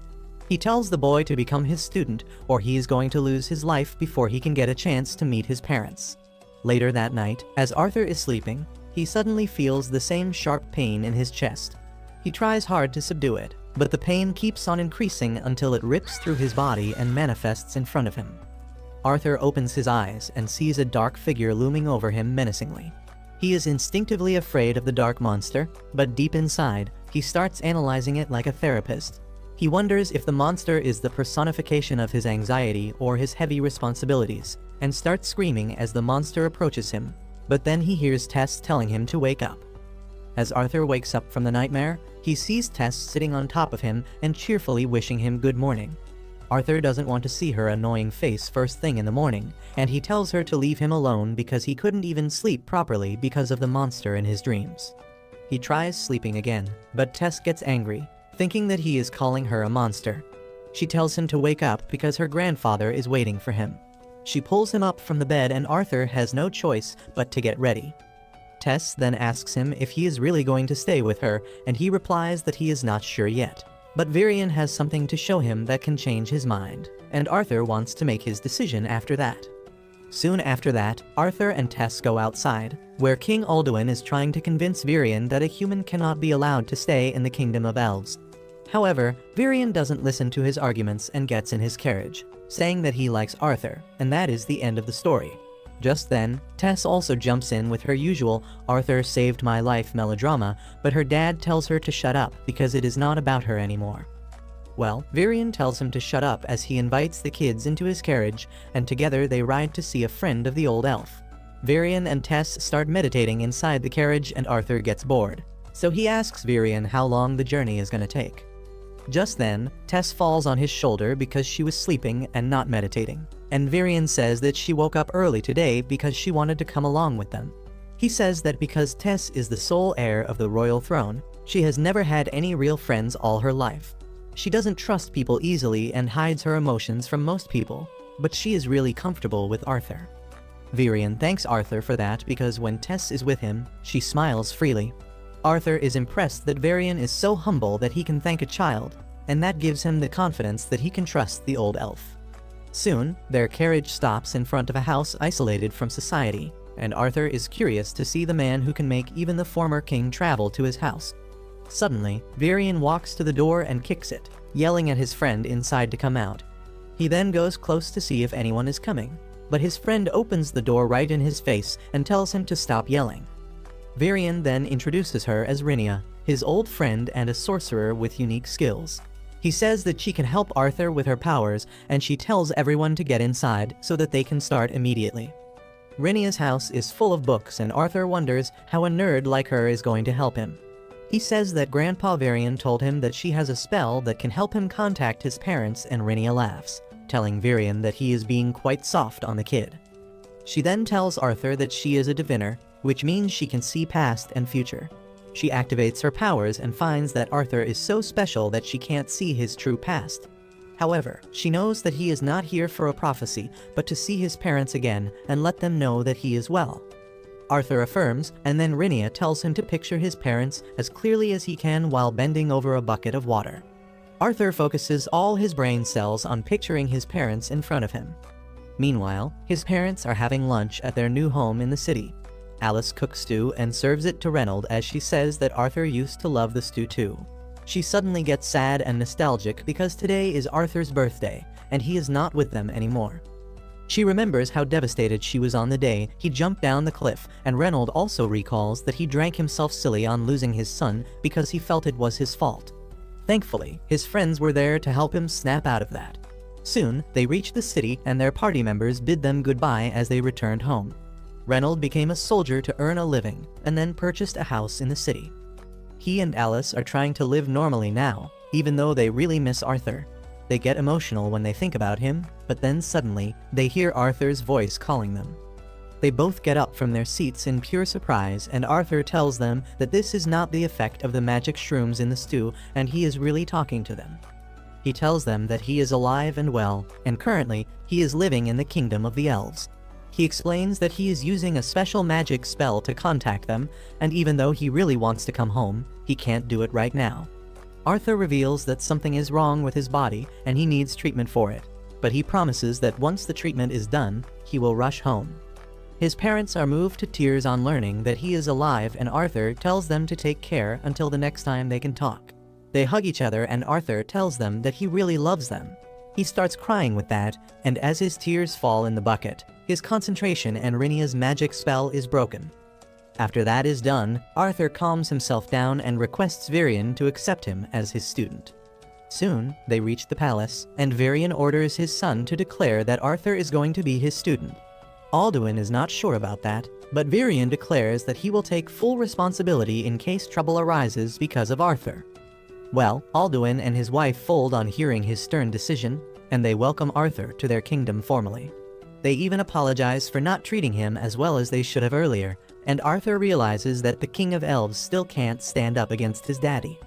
He tells the boy to become his student, or he is going to lose his life before he can get a chance to meet his parents. Later that night, as Arthur is sleeping, he suddenly feels the same sharp pain in his chest. He tries hard to subdue it, but the pain keeps on increasing until it rips through his body and manifests in front of him. Arthur opens his eyes and sees a dark figure looming over him menacingly. He is instinctively afraid of the dark monster, but deep inside, he starts analyzing it like a therapist. He wonders if the monster is the personification of his anxiety or his heavy responsibilities, and starts screaming as the monster approaches him, but then he hears Tess telling him to wake up. As Arthur wakes up from the nightmare, he sees Tess sitting on top of him and cheerfully wishing him good morning. Arthur doesn't want to see her annoying face first thing in the morning, and he tells her to leave him alone because he couldn't even sleep properly because of the monster in his dreams. He tries sleeping again, but Tess gets angry, thinking that he is calling her a monster. She tells him to wake up because her grandfather is waiting for him. She pulls him up from the bed, and Arthur has no choice but to get ready. Tess then asks him if he is really going to stay with her, and he replies that he is not sure yet. But Virion has something to show him that can change his mind, and Arthur wants to make his decision after that. Soon after that, Arthur and Tess go outside, where King Alduin is trying to convince Virion that a human cannot be allowed to stay in the Kingdom of Elves. However, Virion doesn't listen to his arguments and gets in his carriage, saying that he likes Arthur, and that is the end of the story. Just then, Tess also jumps in with her usual "Arthur saved my life" melodrama, but her dad tells her to shut up because it is not about her anymore. Well, Virion tells him to shut up as he invites the kids into his carriage, and together they ride to see a friend of the old elf. Virion and Tess start meditating inside the carriage, and Arthur gets bored, so he asks Virion how long the journey is going to take. Just then, Tess falls on his shoulder because she was sleeping and not meditating, and Virion says that she woke up early today because she wanted to come along with them. He says that because Tess is the sole heir of the royal throne, she has never had any real friends all her life. She doesn't trust people easily and hides her emotions from most people, but she is really comfortable with Arthur. Virion thanks Arthur for that because when Tess is with him, she smiles freely. Arthur is impressed that Virion is so humble that he can thank a child, and that gives him the confidence that he can trust the old elf. Soon, their carriage stops in front of a house isolated from society, and Arthur is curious to see the man who can make even the former king travel to his house. Suddenly, Virion walks to the door and kicks it, yelling at his friend inside to come out. He then goes close to see if anyone is coming, but his friend opens the door right in his face and tells him to stop yelling. Virion then introduces her as Rinia, his old friend and a sorcerer with unique skills. He says that she can help Arthur with her powers, and she tells everyone to get inside so that they can start immediately. Rinia's house is full of books, and Arthur wonders how a nerd like her is going to help him. He says that Grandpa Virion told him that she has a spell that can help him contact his parents, and Rinia laughs, telling Virion that he is being quite soft on the kid. She then tells Arthur that she is a diviner, which means she can see past and future. She activates her powers and finds that Arthur is so special that she can't see his true past. However, she knows that he is not here for a prophecy, but to see his parents again and let them know that he is well. Arthur affirms, and then Rinia tells him to picture his parents as clearly as he can while bending over a bucket of water. Arthur focuses all his brain cells on picturing his parents in front of him. Meanwhile, his parents are having lunch at their new home in the city. Alice cooks stew and serves it to Reynold as she says that Arthur used to love the stew too. She suddenly gets sad and nostalgic because today is Arthur's birthday, and he is not with them anymore. She remembers how devastated she was on the day he jumped down the cliff, and Reynold also recalls that he drank himself silly on losing his son because he felt it was his fault. Thankfully, his friends were there to help him snap out of that. Soon, they reach the city and their party members bid them goodbye as they returned home. Reynold became a soldier to earn a living, and then purchased a house in the city. He and Alice are trying to live normally now, even though they really miss Arthur. They get emotional when they think about him, but then suddenly, they hear Arthur's voice calling them. They both get up from their seats in pure surprise, and Arthur tells them that this is not the effect of the magic shrooms in the stew, and he is really talking to them. He tells them that he is alive and well, and currently, he is living in the kingdom of the elves. He explains that he is using a special magic spell to contact them, and even though he really wants to come home, he can't do it right now. Arthur reveals that something is wrong with his body and he needs treatment for it, but he promises that once the treatment is done, he will rush home. His parents are moved to tears on learning that he is alive, and Arthur tells them to take care until the next time they can talk. They hug each other and Arthur tells them that he really loves them. He starts crying with that, and as his tears fall in the bucket, his concentration and Rinia's magic spell is broken. After that is done, Arthur calms himself down and requests Varian to accept him as his student. Soon, they reach the palace, and Varian orders his son to declare that Arthur is going to be his student. Alduin is not sure about that, but Varian declares that he will take full responsibility in case trouble arises because of Arthur. Well, Alduin and his wife fold on hearing his stern decision, and they welcome Arthur to their kingdom formally. They even apologize for not treating him as well as they should have earlier, and Arthur realizes that the King of Elves still can't stand up against his daddy.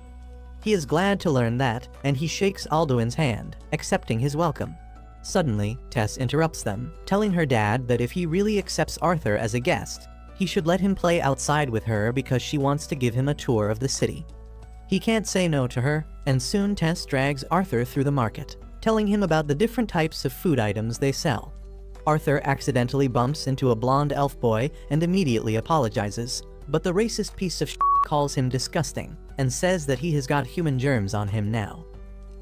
He is glad to learn that, and he shakes Alduin's hand, accepting his welcome. Suddenly, Tess interrupts them, telling her dad that if he really accepts Arthur as a guest, he should let him play outside with her because she wants to give him a tour of the city. He can't say no to her, and soon Tess drags Arthur through the market, telling him about the different types of food items they sell. Arthur accidentally bumps into a blonde elf boy and immediately apologizes, but the racist piece of shit calls him disgusting and says that he has got human germs on him now.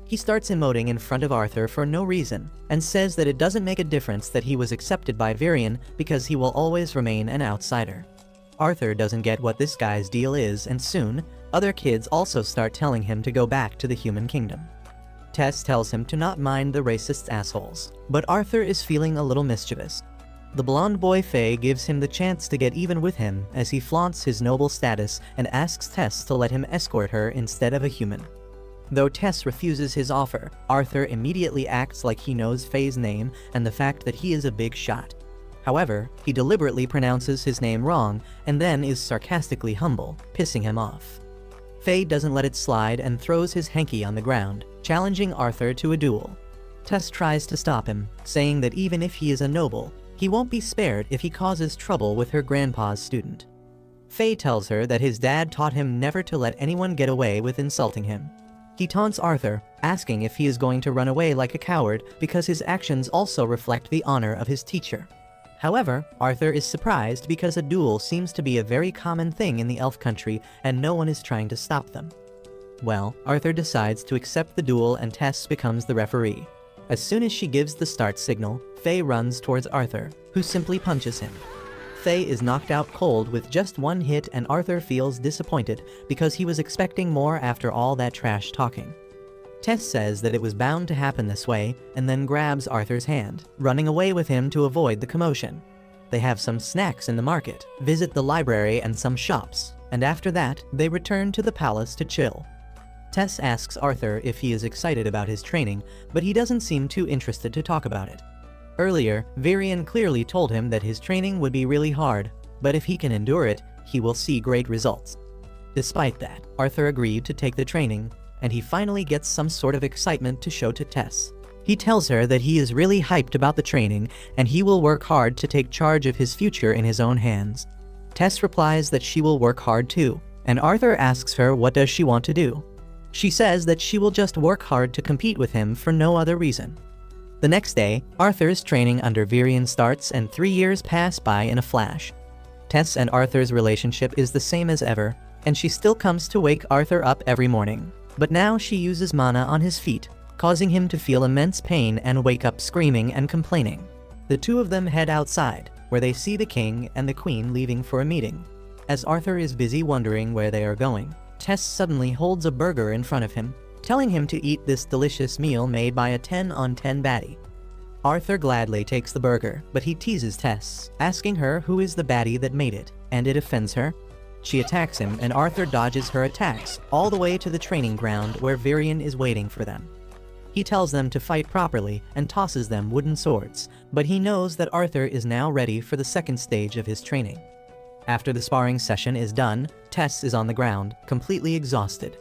He starts emoting in front of Arthur for no reason and says that it doesn't make a difference that he was accepted by Varian because he will always remain an outsider. Arthur doesn't get what this guy's deal is, and soon, other kids also start telling him to go back to the human kingdom. Tess tells him to not mind the racist assholes, but Arthur is feeling a little mischievous. The blonde boy Faye gives him the chance to get even with him as he flaunts his noble status and asks Tess to let him escort her instead of a human. Though Tess refuses his offer, Arthur immediately acts like he knows Faye's name and the fact that he is a big shot. However, he deliberately pronounces his name wrong and then is sarcastically humble, pissing him off. Faye doesn't let it slide and throws his hanky on the ground, challenging Arthur to a duel. Tess tries to stop him, saying that even if he is a noble, he won't be spared if he causes trouble with her grandpa's student. Faye tells her that his dad taught him never to let anyone get away with insulting him. He taunts Arthur, asking if he is going to run away like a coward because his actions also reflect the honor of his teacher. However, Arthur is surprised because a duel seems to be a very common thing in the elf country and no one is trying to stop them. Well, Arthur decides to accept the duel and Tess becomes the referee. As soon as she gives the start signal, Faye runs towards Arthur, who simply punches him. Faye is knocked out cold with just one hit and Arthur feels disappointed because he was expecting more after all that trash talking. Tess says that it was bound to happen this way and then grabs Arthur's hand, running away with him to avoid the commotion. They have some snacks in the market, visit the library and some shops, and after that, they return to the palace to chill. Tess asks Arthur if he is excited about his training, but he doesn't seem too interested to talk about it. Earlier, Varian clearly told him that his training would be really hard, but if he can endure it, he will see great results. Despite that, Arthur agreed to take the training, and he finally gets some sort of excitement to show to Tess. He tells her that he is really hyped about the training and he will work hard to take charge of his future in his own hands. Tess replies that she will work hard too, and Arthur asks her what does she want to do. She says that she will just work hard to compete with him for no other reason. The next day, Arthur's training under Virion starts and 3 years pass by in a flash. Tess and Arthur's relationship is the same as ever, and she still comes to wake Arthur up every morning. But now she uses mana on his feet, causing him to feel immense pain and wake up screaming and complaining. The two of them head outside, where they see the king and the queen leaving for a meeting. As Arthur is busy wondering where they are going, Tess suddenly holds a burger in front of him, telling him to eat this delicious meal made by a 10-on-10 baddie. Arthur gladly takes the burger, but he teases Tess, asking her who is the baddie that made it, and it offends her. She attacks him and Arthur dodges her attacks all the way to the training ground where Virion is waiting for them. He tells them to fight properly and tosses them wooden swords, but he knows that Arthur is now ready for the second stage of his training. After the sparring session is done, Tess is on the ground, completely exhausted.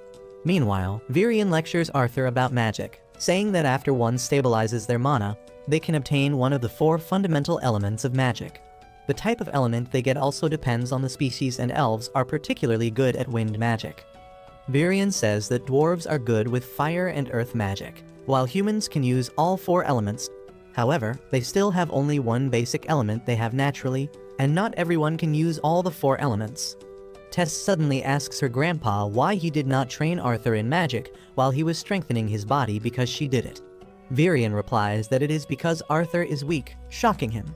Meanwhile, Virion lectures Arthur about magic, saying that after one stabilizes their mana, they can obtain one of the 4 fundamental elements of magic. The type of element they get also depends on the species, and elves are particularly good at wind magic. Virion says that dwarves are good with fire and earth magic, while humans can use all 4 elements. However, they still have only one basic element they have naturally, and not everyone can use all the 4 elements. Tess suddenly asks her grandpa why he did not train Arthur in magic while he was strengthening his body because she did it. Virion replies that it is because Arthur is weak, shocking him.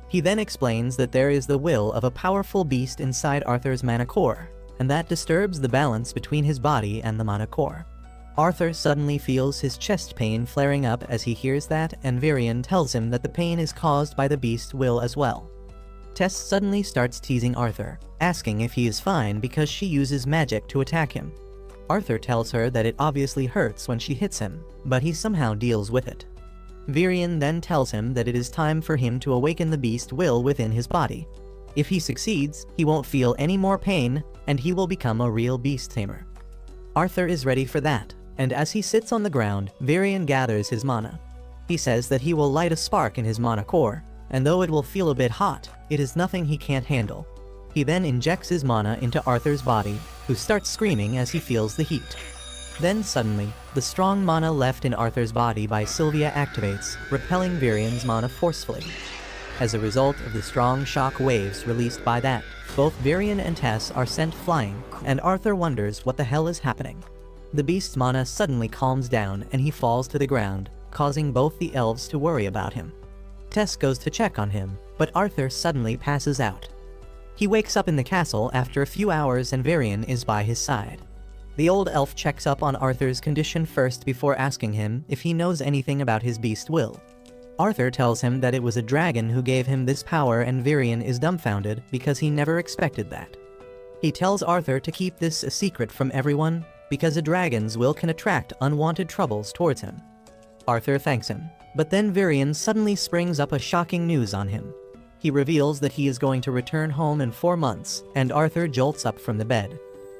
He then explains that there is the will of a powerful beast inside Arthur's mana core, and that disturbs the balance between his body and the mana core. Arthur suddenly feels his chest pain flaring up as he hears that, and Virion tells him that the pain is caused by the beast's will as well. Tess suddenly starts teasing Arthur, asking if he is fine because she uses magic to attack him. Arthur tells her that it obviously hurts when she hits him, but he somehow deals with it. Virion then tells him that it is time for him to awaken the beast will within his body. If he succeeds, he won't feel any more pain, and he will become a real beast tamer. Arthur is ready for that, and as he sits on the ground, Virion gathers his mana. He says that he will light a spark in his mana core, and though it will feel a bit hot, it is nothing he can't handle. He then injects his mana into Arthur's body, who starts screaming as he feels the heat. Then suddenly, the strong mana left in Arthur's body by Sylvia activates, repelling Virion's mana forcefully. As a result of the strong shock waves released by that, both Virion and Tess are sent flying, and Arthur wonders what the hell is happening. The beast's mana suddenly calms down and he falls to the ground, causing both the elves to worry about him. Tess goes to check on him, but Arthur suddenly passes out. He wakes up in the castle after a few hours and Virion is by his side. The old elf checks up on Arthur's condition first before asking him if he knows anything about his beast will. Arthur tells him that it was a dragon who gave him this power, and Virion is dumbfounded because he never expected that. He tells Arthur to keep this a secret from everyone because a dragon's will can attract unwanted troubles towards him. Arthur thanks him, but then Virion suddenly springs up a shocking news on him. He reveals that he is going to return home in 4 months, and Arthur jolts up from the bed.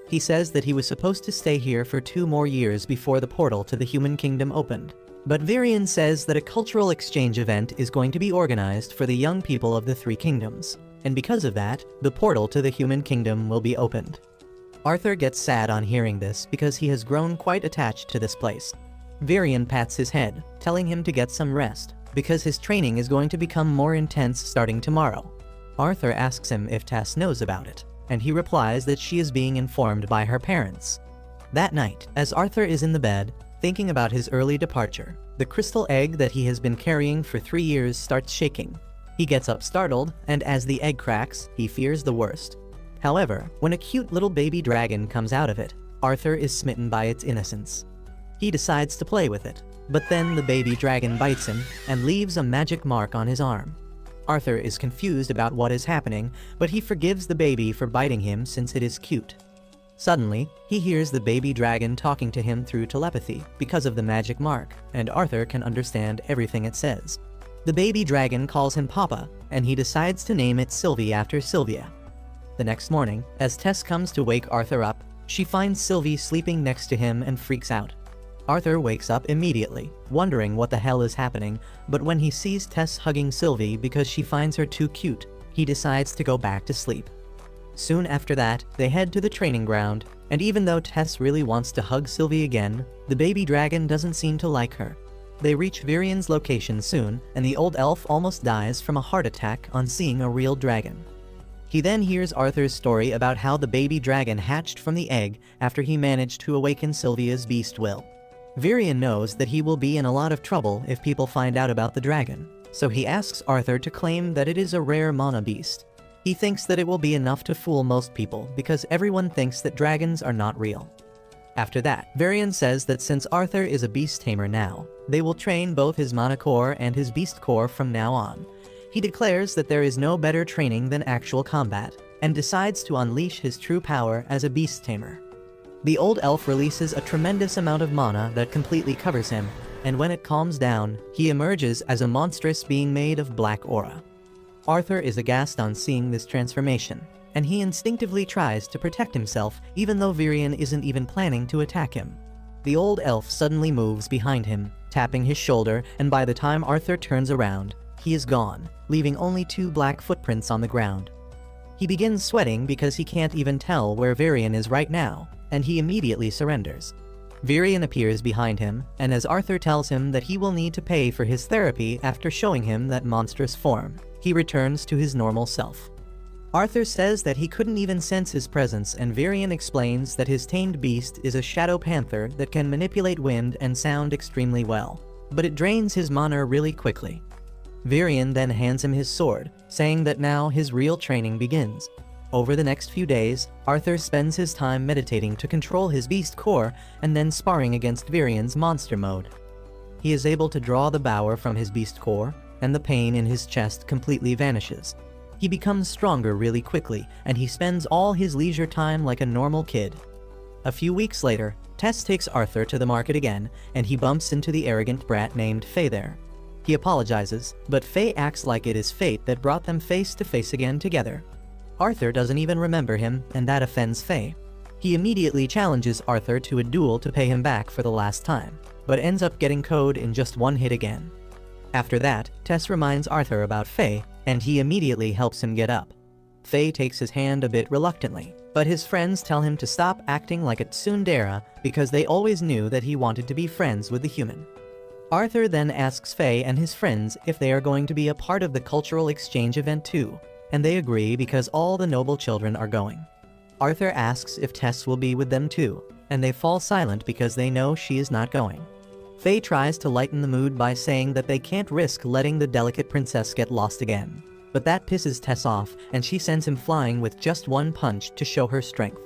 He says that he was supposed to stay here for 2 more years before the portal to the human kingdom opened. But Virion says that a cultural exchange event is going to be organized for the young people of the 3 kingdoms, and because of that, the portal to the human kingdom will be opened. Arthur gets sad on hearing this because he has grown quite attached to this place. Virion pats his head, telling him to get some rest, because his training is going to become more intense starting tomorrow. Arthur asks him if Tess knows about it, and he replies that she is being informed by her parents. That night, as Arthur is in the bed, thinking about his early departure, the crystal egg that he has been carrying for 3 years starts shaking. He gets up startled, and as the egg cracks, he fears the worst. However, when a cute little baby dragon comes out of it, Arthur is smitten by its innocence. He decides to play with it, but then the baby dragon bites him and leaves a magic mark on his arm. Arthur is confused about what is happening, but he forgives the baby for biting him since it is cute. Suddenly, he hears the baby dragon talking to him through telepathy because of the magic mark, and Arthur can understand everything it says. The baby dragon calls him Papa, and he decides to name it Sylvie after Sylvia. The next morning, as Tess comes to wake Arthur up, She finds Sylvie sleeping next to him and freaks out. Arthur wakes up immediately, wondering what the hell is happening, but when he sees Tess hugging Sylvie because she finds her too cute, he decides to go back to sleep. Soon after that, they head to the training ground, and even though Tess really wants to hug Sylvie again, the baby dragon doesn't seem to like her. They reach Virian's location soon, and the old elf almost dies from a heart attack on seeing a real dragon. He then hears Arthur's story about how the baby dragon hatched from the egg after he managed to awaken Sylvia's beast will. Virian knows that he will be in a lot of trouble if people find out about the dragon, so he asks Arthur to claim that it is a rare mana beast. He thinks that it will be enough to fool most people because everyone thinks that dragons are not real. After that, Virian says that since Arthur is a beast tamer now, they will train both his mana core and his beast core from now on. He declares that there is no better training than actual combat, and decides to unleash his true power as a beast tamer. The old elf releases a tremendous amount of mana that completely covers him, and when it calms down, he emerges as a monstrous being made of black aura. Arthur is aghast on seeing this transformation, and he instinctively tries to protect himself even though Virian isn't even planning to attack him. The old elf suddenly moves behind him, tapping his shoulder, and by the time Arthur turns around, he is gone, leaving only 2 black footprints on the ground. He begins sweating because he can't even tell where Virian is right now, and he immediately surrenders. Virian appears behind him, and as Arthur tells him that he will need to pay for his therapy after showing him that monstrous form, he returns to his normal self. Arthur says that he couldn't even sense his presence, and Virian explains that his tamed beast is a shadow panther that can manipulate wind and sound extremely well, but it drains his mana really quickly. Virian then hands him his sword, saying that now his real training begins. Over the next few days, Arthur spends his time meditating to control his beast core and then sparring against Virian's monster mode. He is able to draw the power from his beast core, and the pain in his chest completely vanishes. He becomes stronger really quickly, and he spends all his leisure time like a normal kid. A few weeks later, Tess takes Arthur to the market again, and he bumps into the arrogant brat named Faye there. He apologizes, but Faye acts like it is fate that brought them face to face again together. Arthur doesn't even remember him, and that offends Faye. He immediately challenges Arthur to a duel to pay him back for the last time, but ends up getting KO'd in just 1 hit again. After that, Tess reminds Arthur about Faye, and he immediately helps him get up. Faye takes his hand a bit reluctantly, but his friends tell him to stop acting like a tsundere because they always knew that he wanted to be friends with the human. Arthur then asks Faye and his friends if they are going to be a part of the cultural exchange event too, and they agree because all the noble children are going. Arthur asks if Tess will be with them too, and they fall silent because they know she is not going. Faye tries to lighten the mood by saying that they can't risk letting the delicate princess get lost again, but that pisses Tess off, and she sends him flying with just 1 punch to show her strength.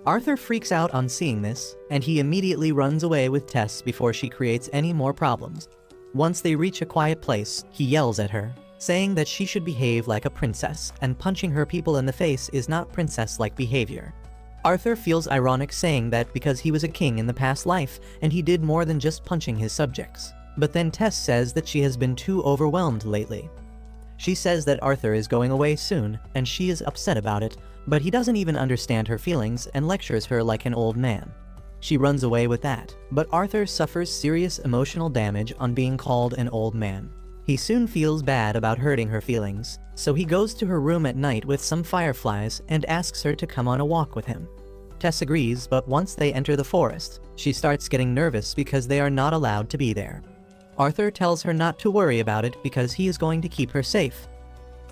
Arthur freaks out on seeing this, and he immediately runs away with Tess before she creates any more problems. Once they reach a quiet place, he yells at her, saying that she should behave like a princess, and punching her people in the face is not princess-like behavior. Arthur feels ironic saying that because he was a king in the past life, and he did more than just punching his subjects. But then Tess says that she has been too overwhelmed lately. She says that Arthur is going away soon, and she is upset about it, but he doesn't even understand her feelings and lectures her like an old man. She runs away with that, but Arthur suffers serious emotional damage on being called an old man. He soon feels bad about hurting her feelings, so he goes to her room at night with some fireflies and asks her to come on a walk with him. Tess agrees, but once they enter the forest, she starts getting nervous because they are not allowed to be there. Arthur tells her not to worry about it because he is going to keep her safe.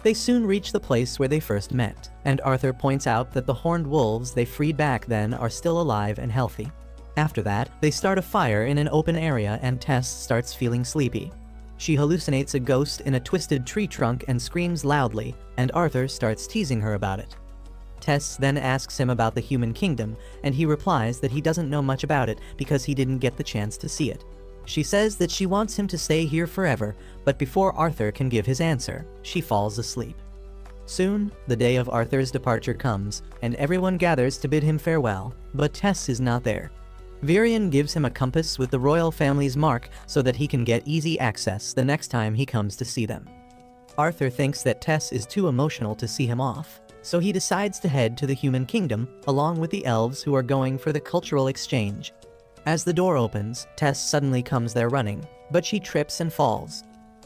They soon reach the place where they first met, and Arthur points out that the horned wolves they freed back then are still alive and healthy. After that, they start a fire in an open area and Tess starts feeling sleepy. She hallucinates a ghost in a twisted tree trunk and screams loudly, and Arthur starts teasing her about it. Tess then asks him about the human kingdom, and he replies that he doesn't know much about it because he didn't get the chance to see it. She says that she wants him to stay here forever, but before Arthur can give his answer, she falls asleep. Soon, the day of Arthur's departure comes, and everyone gathers to bid him farewell, but Tess is not there. Virian gives him a compass with the royal family's mark so that he can get easy access the next time he comes to see them. Arthur thinks that Tess is too emotional to see him off, So he decides to head to the human kingdom, along with the elves who are going for the cultural exchange. As the door opens, Tess suddenly comes there running, but she trips and falls.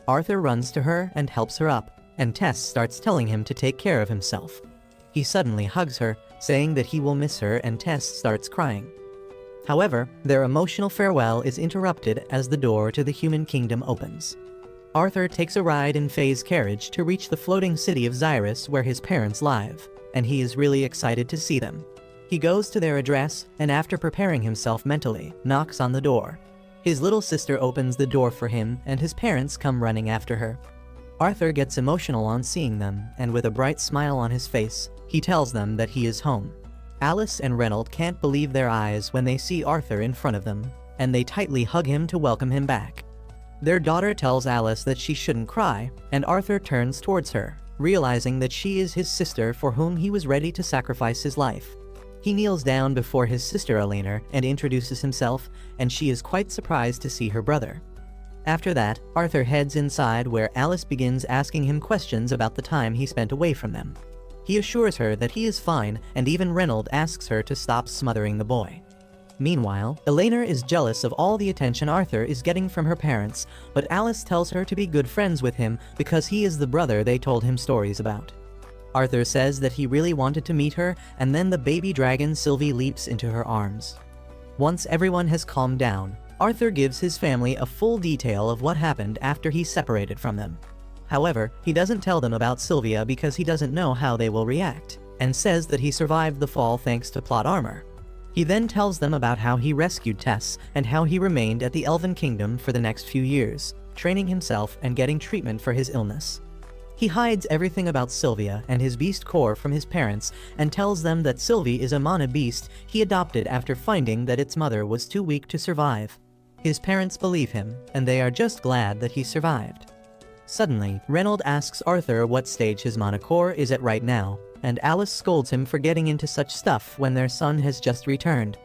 Arthur runs to her and helps her up, and Tess starts telling him to take care of himself. He suddenly hugs her, saying that he will miss her, and Tess starts crying. However, their emotional farewell is interrupted as the door to the human kingdom opens. Arthur takes a ride in Faye's carriage to reach the floating city of Xyrus where his parents live, and he is really excited to see them. He goes to their address, and after preparing himself mentally, knocks on the door. His little sister opens the door for him, and his parents come running after her. Arthur gets emotional on seeing them, and with a bright smile on his face, he tells them that he is home. Alice and Reynold can't believe their eyes when they see Arthur in front of them, and they tightly hug him to welcome him back. Their daughter tells Alice that she shouldn't cry, and Arthur turns towards her, realizing that she is his sister for whom he was ready to sacrifice his life. He kneels down before his sister Elena and introduces himself, and she is quite surprised to see her brother. After that, Arthur heads inside where Alice begins asking him questions about the time he spent away from them. He assures her that he is fine, and even Reynold asks her to stop smothering the boy. Meanwhile, Elena is jealous of all the attention Arthur is getting from her parents, but Alice tells her to be good friends with him because he is the brother they told him stories about. Arthur says that he really wanted to meet her, and then the baby dragon Sylvie leaps into her arms. Once everyone has calmed down, Arthur gives his family a full detail of what happened after he separated from them. However, he doesn't tell them about Sylvia because he doesn't know how they will react, and says that he survived the fall thanks to plot armor. He then tells them about how he rescued Tess and how he remained at the Elven Kingdom for the next few years, training himself and getting treatment for his illness. He hides everything about Sylvia and his beast core from his parents and tells them that Sylvie is a mana beast he adopted after finding that its mother was too weak to survive. His parents believe him, and they are just glad that he survived. Suddenly, Reynold asks Arthur what stage his mana core is at right now, and Alice scolds him for getting into such stuff when their son has just returned.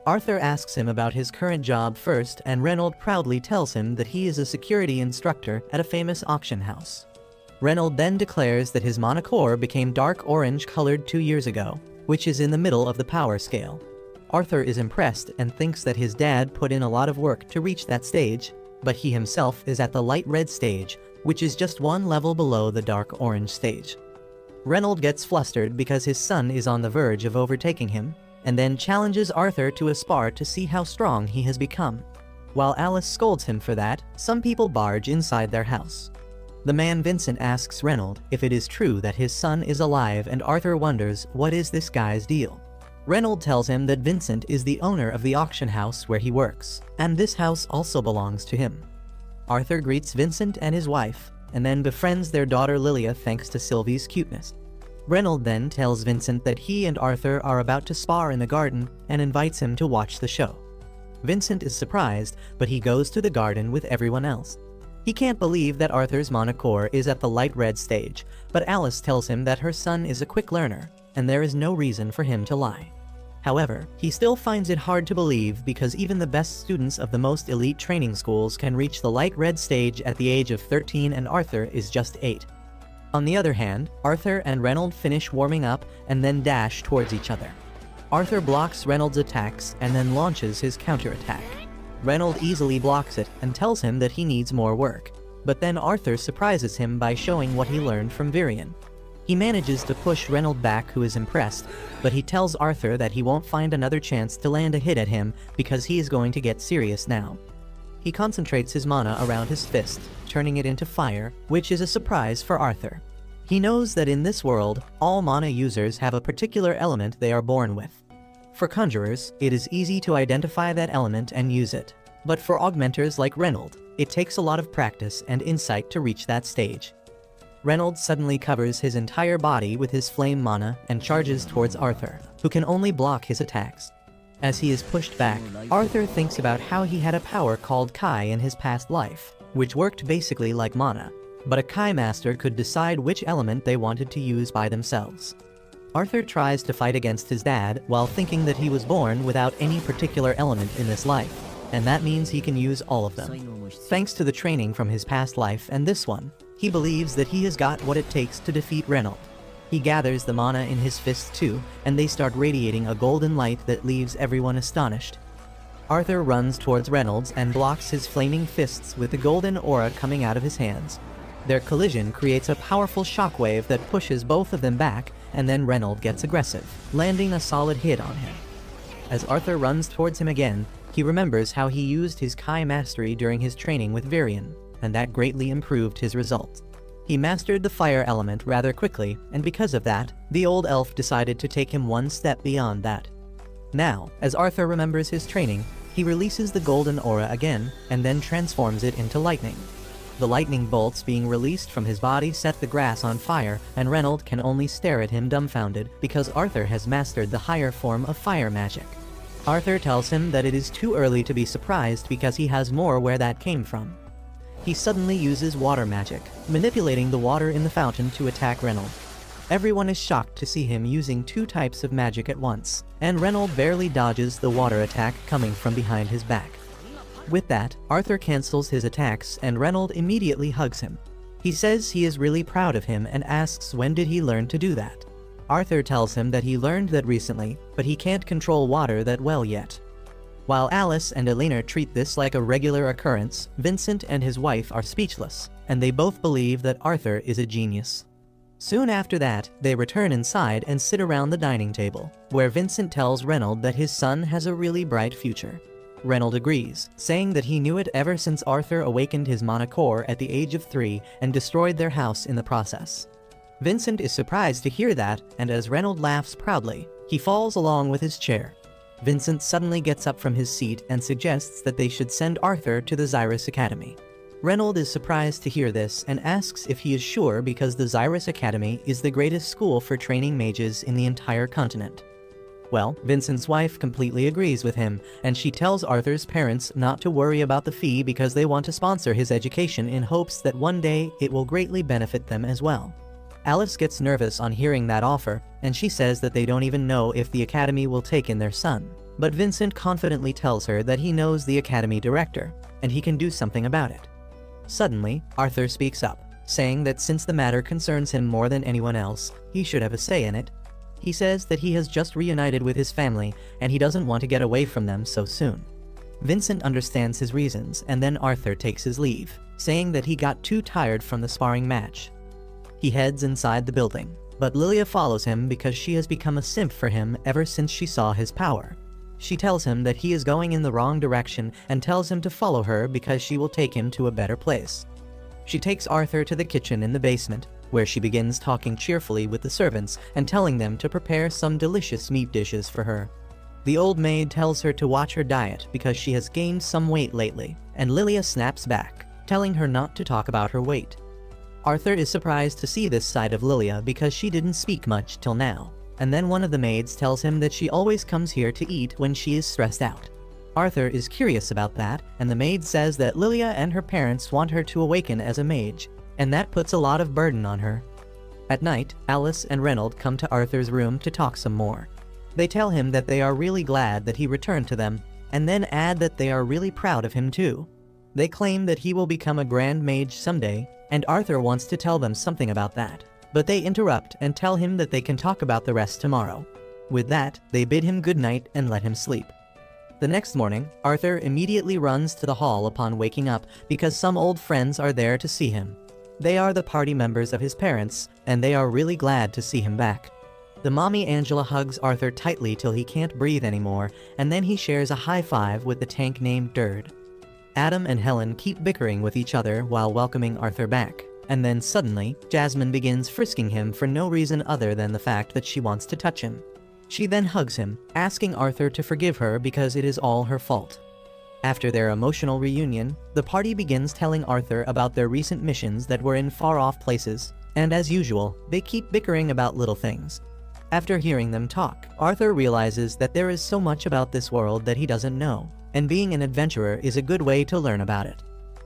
Arthur asks him about his current job first, and Reynold proudly tells him that he is a security instructor at a famous auction house. Reynold then declares that his mana core became dark orange colored 2 years ago, which is in the middle of the power scale. Arthur is impressed and thinks that his dad put in a lot of work to reach that stage, but he himself is at the light red stage, which is just one level below the dark orange stage. Reynold gets flustered because his son is on the verge of overtaking him, and then challenges Arthur to a spar to see how strong he has become. While Alice scolds him for that, some people barge inside their house. The man Vincent asks Reynold if it is true that his son is alive, and Arthur wonders what is this guy's deal. Reynold tells him that Vincent is the owner of the auction house where he works, and this house also belongs to him. Arthur greets Vincent and his wife, and then befriends their daughter Lilia thanks to Sylvie's cuteness. Reynold then tells Vincent that he and Arthur are about to spar in the garden and invites him to watch the show. Vincent is surprised, but he goes to the garden with everyone else. He can't believe that Arthur's mana core is at the light red stage, but Alice tells him that her son is a quick learner, and there is no reason for him to lie. However, he still finds it hard to believe because even the best students of the most elite training schools can reach the light red stage at the age of 13, and Arthur is just 8. On the other hand, Arthur and Reynold finish warming up and then dash towards each other. Arthur blocks Reynold's attacks and then launches his counterattack. Reynold easily blocks it and tells him that he needs more work, but then Arthur surprises him by showing what he learned from Virion. He manages to push Reynold back, who is impressed, but he tells Arthur that he won't find another chance to land a hit at him because he is going to get serious now. He concentrates his mana around his fist, turning it into fire, which is a surprise for Arthur. He knows that in this world, all mana users have a particular element they are born with. For conjurers, it is easy to identify that element and use it, but for augmenters like Reynold, it takes a lot of practice and insight to reach that stage. Reynold suddenly covers his entire body with his flame mana and charges towards Arthur, who can only block his attacks. As he is pushed back, Arthur thinks about how he had a power called Kai in his past life, which worked basically like mana, but a Kai master could decide which element they wanted to use by themselves. Arthur tries to fight against his dad while thinking that he was born without any particular element in this life, and that means he can use all of them. Thanks to the training from his past life and this one, he believes that he has got what it takes to defeat Reynold. He gathers the mana in his fists too, and they start radiating a golden light that leaves everyone astonished. Arthur runs towards Reynolds and blocks his flaming fists with the golden aura coming out of his hands. Their collision creates a powerful shockwave that pushes both of them back, and then Reynolds gets aggressive, landing a solid hit on him. As Arthur runs towards him again, he remembers how he used his Kai mastery during his training with Virion, and that greatly improved his results. He mastered the fire element rather quickly, and because of that, the old elf decided to take him one step beyond that. Now, as Arthur remembers his training, he releases the golden aura again, and then transforms it into lightning. The lightning bolts being released from his body set the grass on fire, and Reynolds can only stare at him dumbfounded because Arthur has mastered the higher form of fire magic. Arthur tells him that it is too early to be surprised because he has more where that came from. He suddenly uses water magic, manipulating the water in the fountain to attack Reynolds. Everyone is shocked to see him using two types of magic at once, and Reynolds barely dodges the water attack coming from behind his back. With that, Arthur cancels his attacks and Reynolds immediately hugs him. He says he is really proud of him and asks when did he learn to do that. Arthur tells him that he learned that recently, but he can't control water that well yet. While Alice and Elena treat this like a regular occurrence, Vincent and his wife are speechless, and they both believe that Arthur is a genius. Soon after that, they return inside and sit around the dining table, where Vincent tells Reynolds that his son has a really bright future. Reynolds agrees, saying that he knew it ever since Arthur awakened his mana core at the age of 3 and destroyed their house in the process. Vincent is surprised to hear that, and as Reynolds laughs proudly, he falls along with his chair. Vincent suddenly gets up from his seat and suggests that they should send Arthur to the Xyrus Academy. Reynolds is surprised to hear this and asks if he is sure because the Xyrus Academy is the greatest school for training mages in the entire continent. Well, Vincent's wife completely agrees with him, and she tells Arthur's parents not to worry about the fee because they want to sponsor his education in hopes that one day it will greatly benefit them as well. Alice gets nervous on hearing that offer, and she says that they don't even know if the academy will take in their son. But Vincent confidently tells her that he knows the academy director, and he can do something about it. Suddenly, Arthur speaks up, saying that since the matter concerns him more than anyone else, he should have a say in it. He says that he has just reunited with his family, and he doesn't want to get away from them so soon. Vincent understands his reasons, and then Arthur takes his leave, saying that he got too tired from the sparring match. He heads inside the building, but Lilia follows him because she has become a simp for him ever since she saw his power. She tells him that he is going in the wrong direction and tells him to follow her because she will take him to a better place. She takes Arthur to the kitchen in the basement, where she begins talking cheerfully with the servants and telling them to prepare some delicious meat dishes for her. The old maid tells her to watch her diet because she has gained some weight lately, and Lilia snaps back, telling her not to talk about her weight. Arthur is surprised to see this side of Lilia because she didn't speak much till now, and then one of the maids tells him that she always comes here to eat when she is stressed out. Arthur is curious about that, and the maid says that Lilia and her parents want her to awaken as a mage, and that puts a lot of burden on her. At night, Alice and Reynolds come to Arthur's room to talk some more. They tell him that they are really glad that he returned to them, and then add that they are really proud of him too. They claim that he will become a grand mage someday, and Arthur wants to tell them something about that, but they interrupt and tell him that they can talk about the rest tomorrow. With that, they bid him good night and let him sleep. The next morning, Arthur immediately runs to the hall upon waking up because some old friends are there to see him. They are the party members of his parents, and they are really glad to see him back. The mommy Angela hugs Arthur tightly till he can't breathe anymore, and then he shares a high five with the tank named Dird. Adam and Helen keep bickering with each other while welcoming Arthur back, and then suddenly, Jasmine begins frisking him for no reason other than the fact that she wants to touch him. She then hugs him, asking Arthur to forgive her because it is all her fault. After their emotional reunion, the party begins telling Arthur about their recent missions that were in far-off places, and as usual, they keep bickering about little things. After hearing them talk, Arthur realizes that there is so much about this world that he doesn't know, and being an adventurer is a good way to learn about it.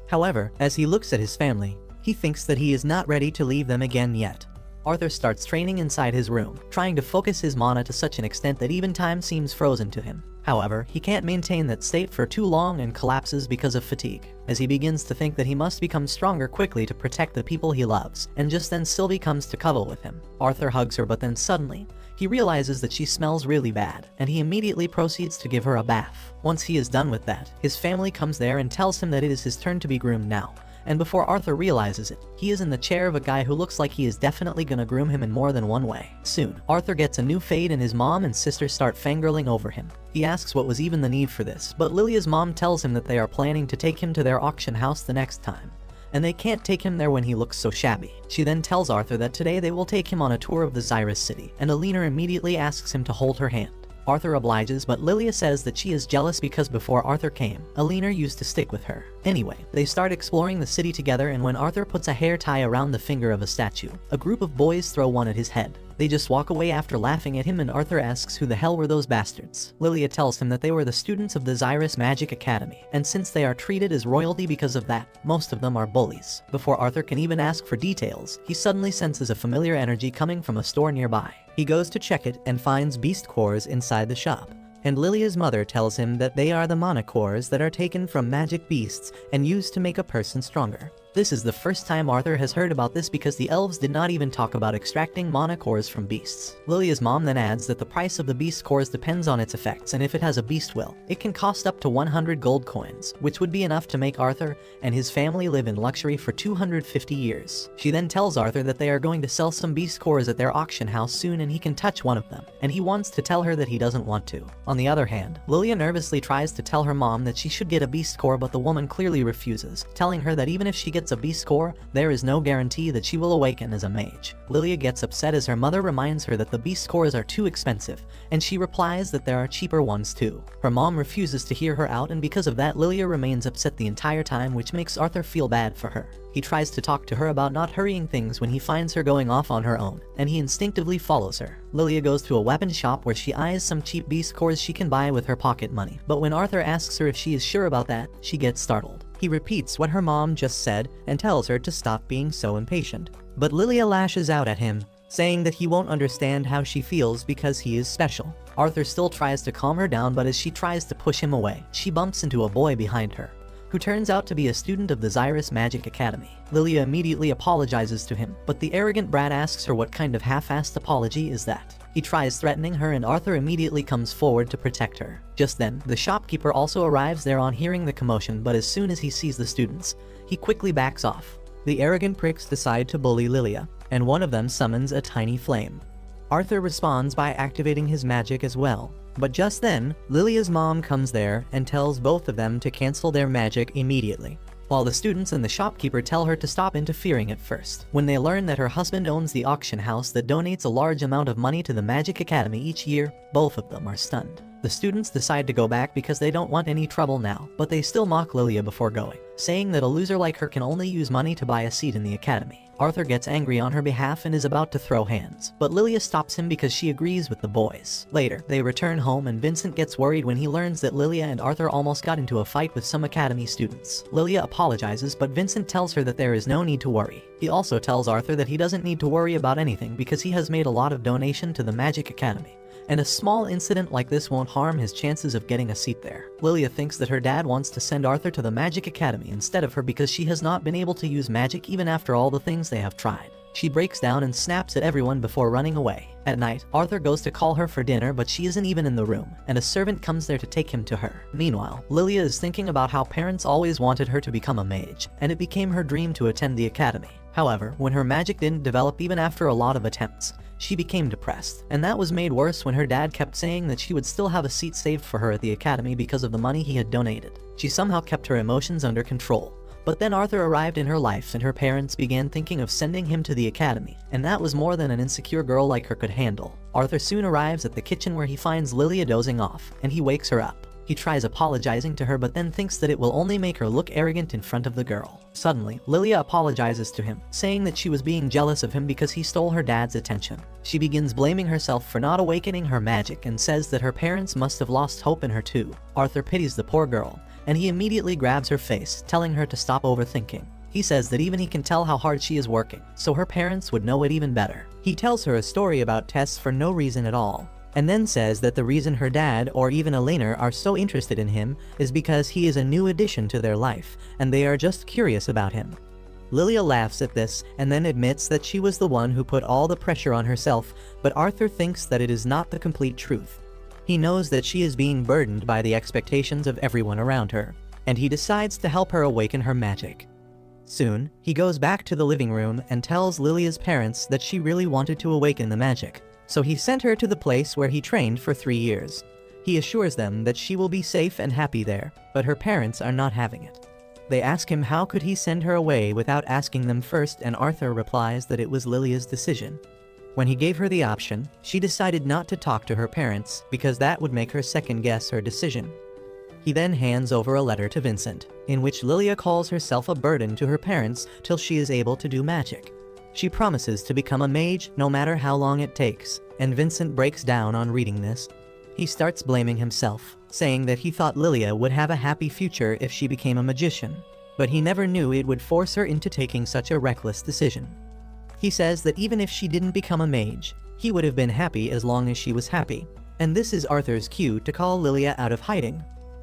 However, as he looks at his family, he thinks that he is not ready to leave them again yet. Arthur starts training inside his room, trying to focus his mana to such an extent that even time seems frozen to him. However, he can't maintain that state for too long and collapses because of fatigue, as he begins to think that he must become stronger quickly to protect the people he loves, and just then Sylvie comes to cuddle with him. Arthur hugs her, but then suddenly, he realizes that she smells really bad, and he immediately proceeds to give her a bath. Once he is done with that, his family comes there and tells him that it is his turn to be groomed now. And before Arthur realizes it, he is in the chair of a guy who looks like he is definitely gonna groom him in more than one way. Soon, Arthur gets a new fade and his mom and sister start fangirling over him. He asks what was even the need for this, but Lilia's mom tells him that they are planning to take him to their auction house the next time, and they can't take him there when he looks so shabby. She then tells Arthur that today they will take him on a tour of the Xyrus city, and Alina immediately asks him to hold her hand. Arthur obliges, but Lilia says that she is jealous because before Arthur came, Alina used to stick with her. Anyway, they start exploring the city together, and when Arthur puts a hair tie around the finger of a statue, a group of boys throw one at his head. They just walk away after laughing at him, and Arthur asks who the hell were those bastards. Lilia tells him that they were the students of the Xyrus Magic Academy, and since they are treated as royalty because of that, most of them are bullies. Before Arthur can even ask for details, he suddenly senses a familiar energy coming from a store nearby. He goes to check it and finds beast cores inside the shop, and Lilia's mother tells him that they are the mana cores that are taken from magic beasts and used to make a person stronger. This is the first time Arthur has heard about this because the elves did not even talk about extracting mana cores from beasts. Lilia's mom then adds that the price of the beast cores depends on its effects, and if it has a beast will, it can cost up to 100 gold coins, which would be enough to make Arthur and his family live in luxury for 250 years. She then tells Arthur that they are going to sell some beast cores at their auction house soon and he can touch one of them, and he wants to tell her that he doesn't want to. On the other hand, Lilia nervously tries to tell her mom that she should get a beast core, but the woman clearly refuses, telling her that even if she gets a beast core, there is no guarantee that she will awaken as a mage. Lilia gets upset as her mother reminds her that the beast cores are too expensive, and she replies that there are cheaper ones too. Her mom refuses to hear her out, and because of that, Lilia remains upset the entire time, which makes Arthur feel bad for her. He tries to talk to her about not hurrying things when he finds her going off on her own, and he instinctively follows her. Lilia goes to a weapon shop where she eyes some cheap beast cores she can buy with her pocket money, but when Arthur asks her if she is sure about that, she gets startled. He repeats what her mom just said and tells her to stop being so impatient. But Lilia lashes out at him, saying that he won't understand how she feels because he is special. Arthur still tries to calm her down, but as she tries to push him away, she bumps into a boy behind her, who turns out to be a student of the Xyrus Magic Academy. Lilia immediately apologizes to him, but the arrogant brat asks her what kind of half-assed apology is that. He tries threatening her, and Arthur immediately comes forward to protect her. Just then, the shopkeeper also arrives there on hearing the commotion, but as soon as he sees the students, he quickly backs off. The arrogant pricks decide to bully Lilia, and one of them summons a tiny flame. Arthur responds by activating his magic as well. But just then, Lilia's mom comes there and tells both of them to cancel their magic immediately, while the students and the shopkeeper tell her to stop interfering at first. When they learn that her husband owns the auction house that donates a large amount of money to the Magic Academy each year, both of them are stunned. The students decide to go back because they don't want any trouble now, but they still mock Lilia before going, saying that a loser like her can only use money to buy a seat in the academy. Arthur gets angry on her behalf and is about to throw hands, but Lilia stops him because she agrees with the boys. Later, they return home and Vincent gets worried when he learns that Lilia and Arthur almost got into a fight with some academy students. Lilia apologizes, but Vincent tells her that there is no need to worry. He also tells Arthur that he doesn't need to worry about anything because he has made a lot of donation to the Magic Academy, and a small incident like this won't harm his chances of getting a seat there. Lilia thinks that her dad wants to send Arthur to the Magic Academy instead of her because she has not been able to use magic even after all the things they have tried. She breaks down and snaps at everyone before running away. At night, Arthur goes to call her for dinner, but she isn't even in the room, and a servant comes there to take him to her. Meanwhile, Lilia is thinking about how parents always wanted her to become a mage, and it became her dream to attend the academy. However, when her magic didn't develop even after a lot of attempts, she became depressed, and that was made worse when her dad kept saying that she would still have a seat saved for her at the academy because of the money he had donated. She somehow kept her emotions under control. But then Arthur arrived in her life and her parents began thinking of sending him to the academy, and that was more than an insecure girl like her could handle. Arthur soon arrives at the kitchen where he finds Lilia dozing off, and he wakes her up. He tries apologizing to her but then thinks that it will only make her look arrogant in front of the girl. Suddenly, Lilia apologizes to him, saying that she was being jealous of him because he stole her dad's attention. She begins blaming herself for not awakening her magic and says that her parents must have lost hope in her too. Arthur pities the poor girl, and he immediately grabs her face, telling her to stop overthinking. He says that even he can tell how hard she is working, so her parents would know it even better. He tells her a story about Tess for no reason at all, and then says that the reason her dad or even Elena are so interested in him is because he is a new addition to their life, and they are just curious about him. Lilia laughs at this and then admits that she was the one who put all the pressure on herself, but Arthur thinks that it is not the complete truth. He knows that she is being burdened by the expectations of everyone around her, and he decides to help her awaken her magic. Soon, he goes back to the living room and tells Lilia's parents that she really wanted to awaken the magic, so he sent her to the place where he trained for 3 years. He assures them that she will be safe and happy there, but her parents are not having it. They ask him how could he send her away without asking them first, and Arthur replies that it was Lilia's decision. When he gave her the option, she decided not to talk to her parents because that would make her second-guess her decision. He then hands over a letter to Vincent, in which Lilia calls herself a burden to her parents till she is able to do magic. She promises to become a mage no matter how long it takes, and Vincent breaks down on reading this. He starts blaming himself, saying that he thought Lilia would have a happy future if she became a magician, but he never knew it would force her into taking such a reckless decision. He says that even if she didn't become a mage, he would have been happy as long as she was happy, and this is Arthur's cue to call Lilia out of hiding.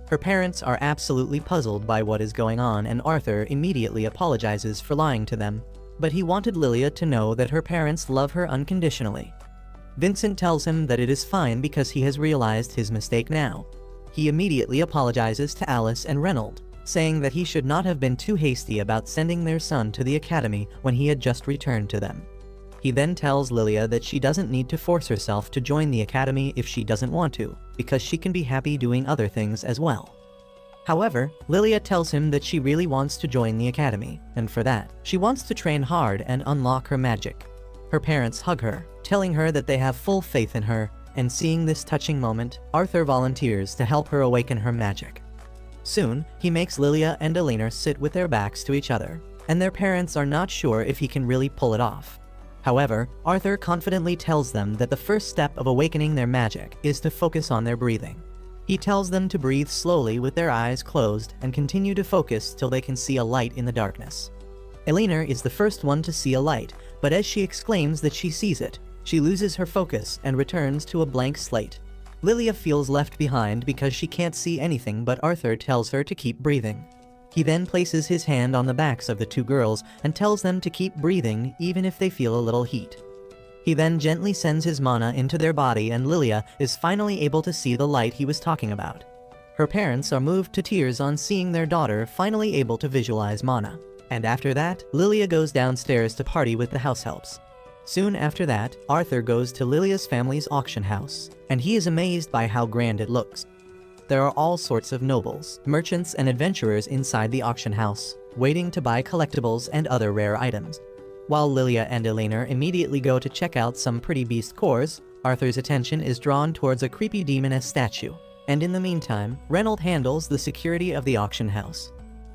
Her parents are absolutely puzzled by what is going on, and Arthur immediately apologizes for lying to them, but he wanted Lilia to know that her parents love her unconditionally. Vincent tells him that it is fine because he has realized his mistake now. He immediately apologizes to Alice and Reynold, saying that he should not have been too hasty about sending their son to the academy when he had just returned to them. He then tells Lilia that she doesn't need to force herself to join the academy if she doesn't want to, because she can be happy doing other things as well. However, Lilia tells him that she really wants to join the academy, and for that, she wants to train hard and unlock her magic. Her parents hug her, telling her that they have full faith in her, and seeing this touching moment, Arthur volunteers to help her awaken her magic. Soon, he makes Lilia and Elena sit with their backs to each other, and their parents are not sure if he can really pull it off. However, Arthur confidently tells them that the first step of awakening their magic is to focus on their breathing. He tells them to breathe slowly with their eyes closed and continue to focus till they can see a light in the darkness. Elena is the first one to see a light, but as she exclaims that she sees it, she loses her focus and returns to a blank slate. Lilia feels left behind because she can't see anything, but Arthur tells her to keep breathing. He then places his hand on the backs of the two girls and tells them to keep breathing even if they feel a little heat. He then gently sends his mana into their body, and Lilia is finally able to see the light he was talking about. Her parents are moved to tears on seeing their daughter finally able to visualize mana. And after that, Lilia goes downstairs to party with the house helps. Soon after that, Arthur goes to Lilia's family's auction house, and he is amazed by how grand it looks. There are all sorts of nobles, merchants, and adventurers inside the auction house, waiting to buy collectibles and other rare items. While Lilia and Elena immediately go to check out some pretty beast cores, Arthur's attention is drawn towards a creepy demoness statue, and in the meantime, Reynold handles the security of the auction house.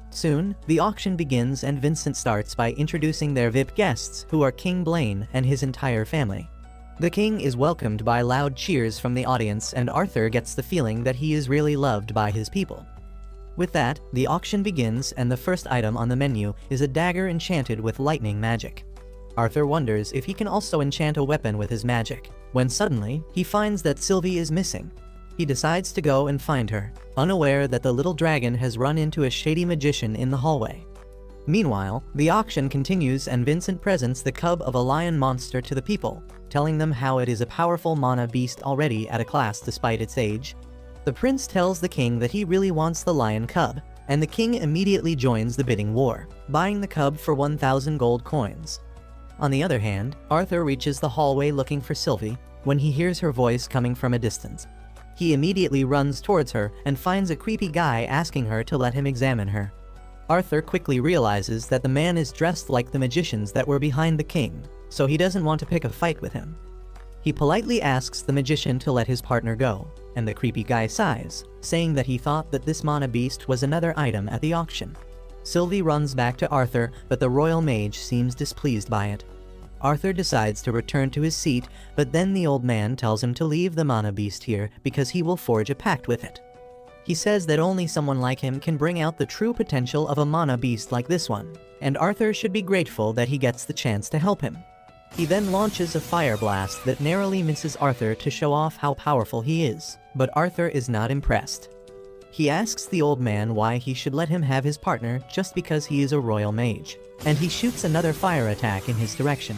Soon, the auction begins, and Vincent starts by introducing their VIP guests, who are King Blaine and his entire family. The king is welcomed by loud cheers from the audience, and Arthur gets the feeling that he is really loved by his people. With that, the auction begins, and the first item on the menu is a dagger enchanted with lightning magic. Arthur wonders if he can also enchant a weapon with his magic, when suddenly, he finds that Sylvie is missing. He decides to go and find her, unaware that the little dragon has run into a shady magician in the hallway. Meanwhile, the auction continues, and Vincent presents the cub of a lion monster to the people, telling them how it is a powerful mana beast already at a class despite its age. The prince tells the king that he really wants the lion cub, and the king immediately joins the bidding war, buying the cub for 1,000 gold coins. On the other hand, Arthur reaches the hallway looking for Sylvie, when he hears her voice coming from a distance. He immediately runs towards her and finds a creepy guy asking her to let him examine her. Arthur quickly realizes that the man is dressed like the magicians that were behind the king, so he doesn't want to pick a fight with him. He politely asks the magician to let his partner go, and the creepy guy sighs, saying that he thought that this mana beast was another item at the auction. Sylvie runs back to Arthur, but the royal mage seems displeased by it. Arthur decides to return to his seat, but then the old man tells him to leave the mana beast here because he will forge a pact with it. He says that only someone like him can bring out the true potential of a mana beast like this one, and Arthur should be grateful that he gets the chance to help him. He then launches a fire blast that narrowly misses Arthur to show off how powerful he is, but Arthur is not impressed. He asks the old man why he should let him have his partner just because he is a royal mage, and he shoots another fire attack in his direction.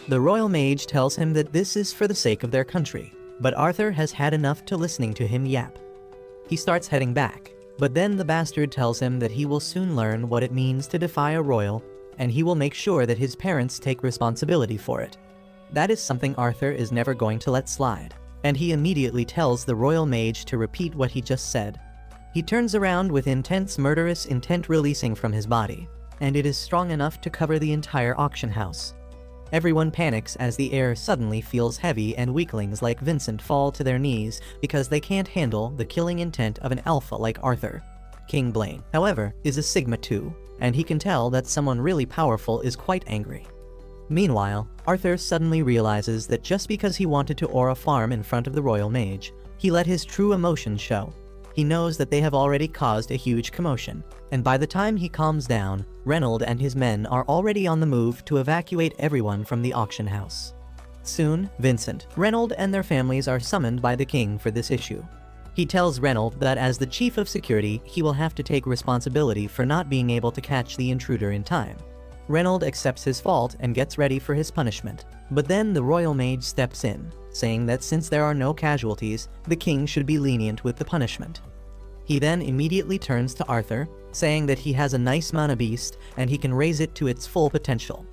The royal mage tells him that this is for the sake of their country, but Arthur has had enough to listening to him yap. He starts heading back, but then the bastard tells him that he will soon learn what it means to defy a royal, and he will make sure that his parents take responsibility for it. That is something Arthur is never going to let slide, and he immediately tells the royal mage to repeat what he just said. He turns around with intense murderous intent releasing from his body, and it is strong enough to cover the entire auction house. Everyone panics as the air suddenly feels heavy and weaklings like Vincent fall to their knees because they can't handle the killing intent of an alpha like Arthur. King Blaine, however, is a Sigma 2, and he can tell that someone really powerful is quite angry. Meanwhile, Arthur suddenly realizes that just because he wanted to aura farm in front of the royal mage, he let his true emotions show. He knows that they have already caused a huge commotion, and by the time he calms down, Reynold and his men are already on the move to evacuate everyone from the auction house. Soon, Vincent, Reynold and their families are summoned by the king for this issue. He tells Reynold that as the chief of security, he will have to take responsibility for not being able to catch the intruder in time. Reynold accepts his fault and gets ready for his punishment, but then the royal mage steps in, saying that since there are no casualties, the king should be lenient with the punishment. He then immediately turns to Arthur, saying that he has a nice mana beast and he can raise it to its full potential.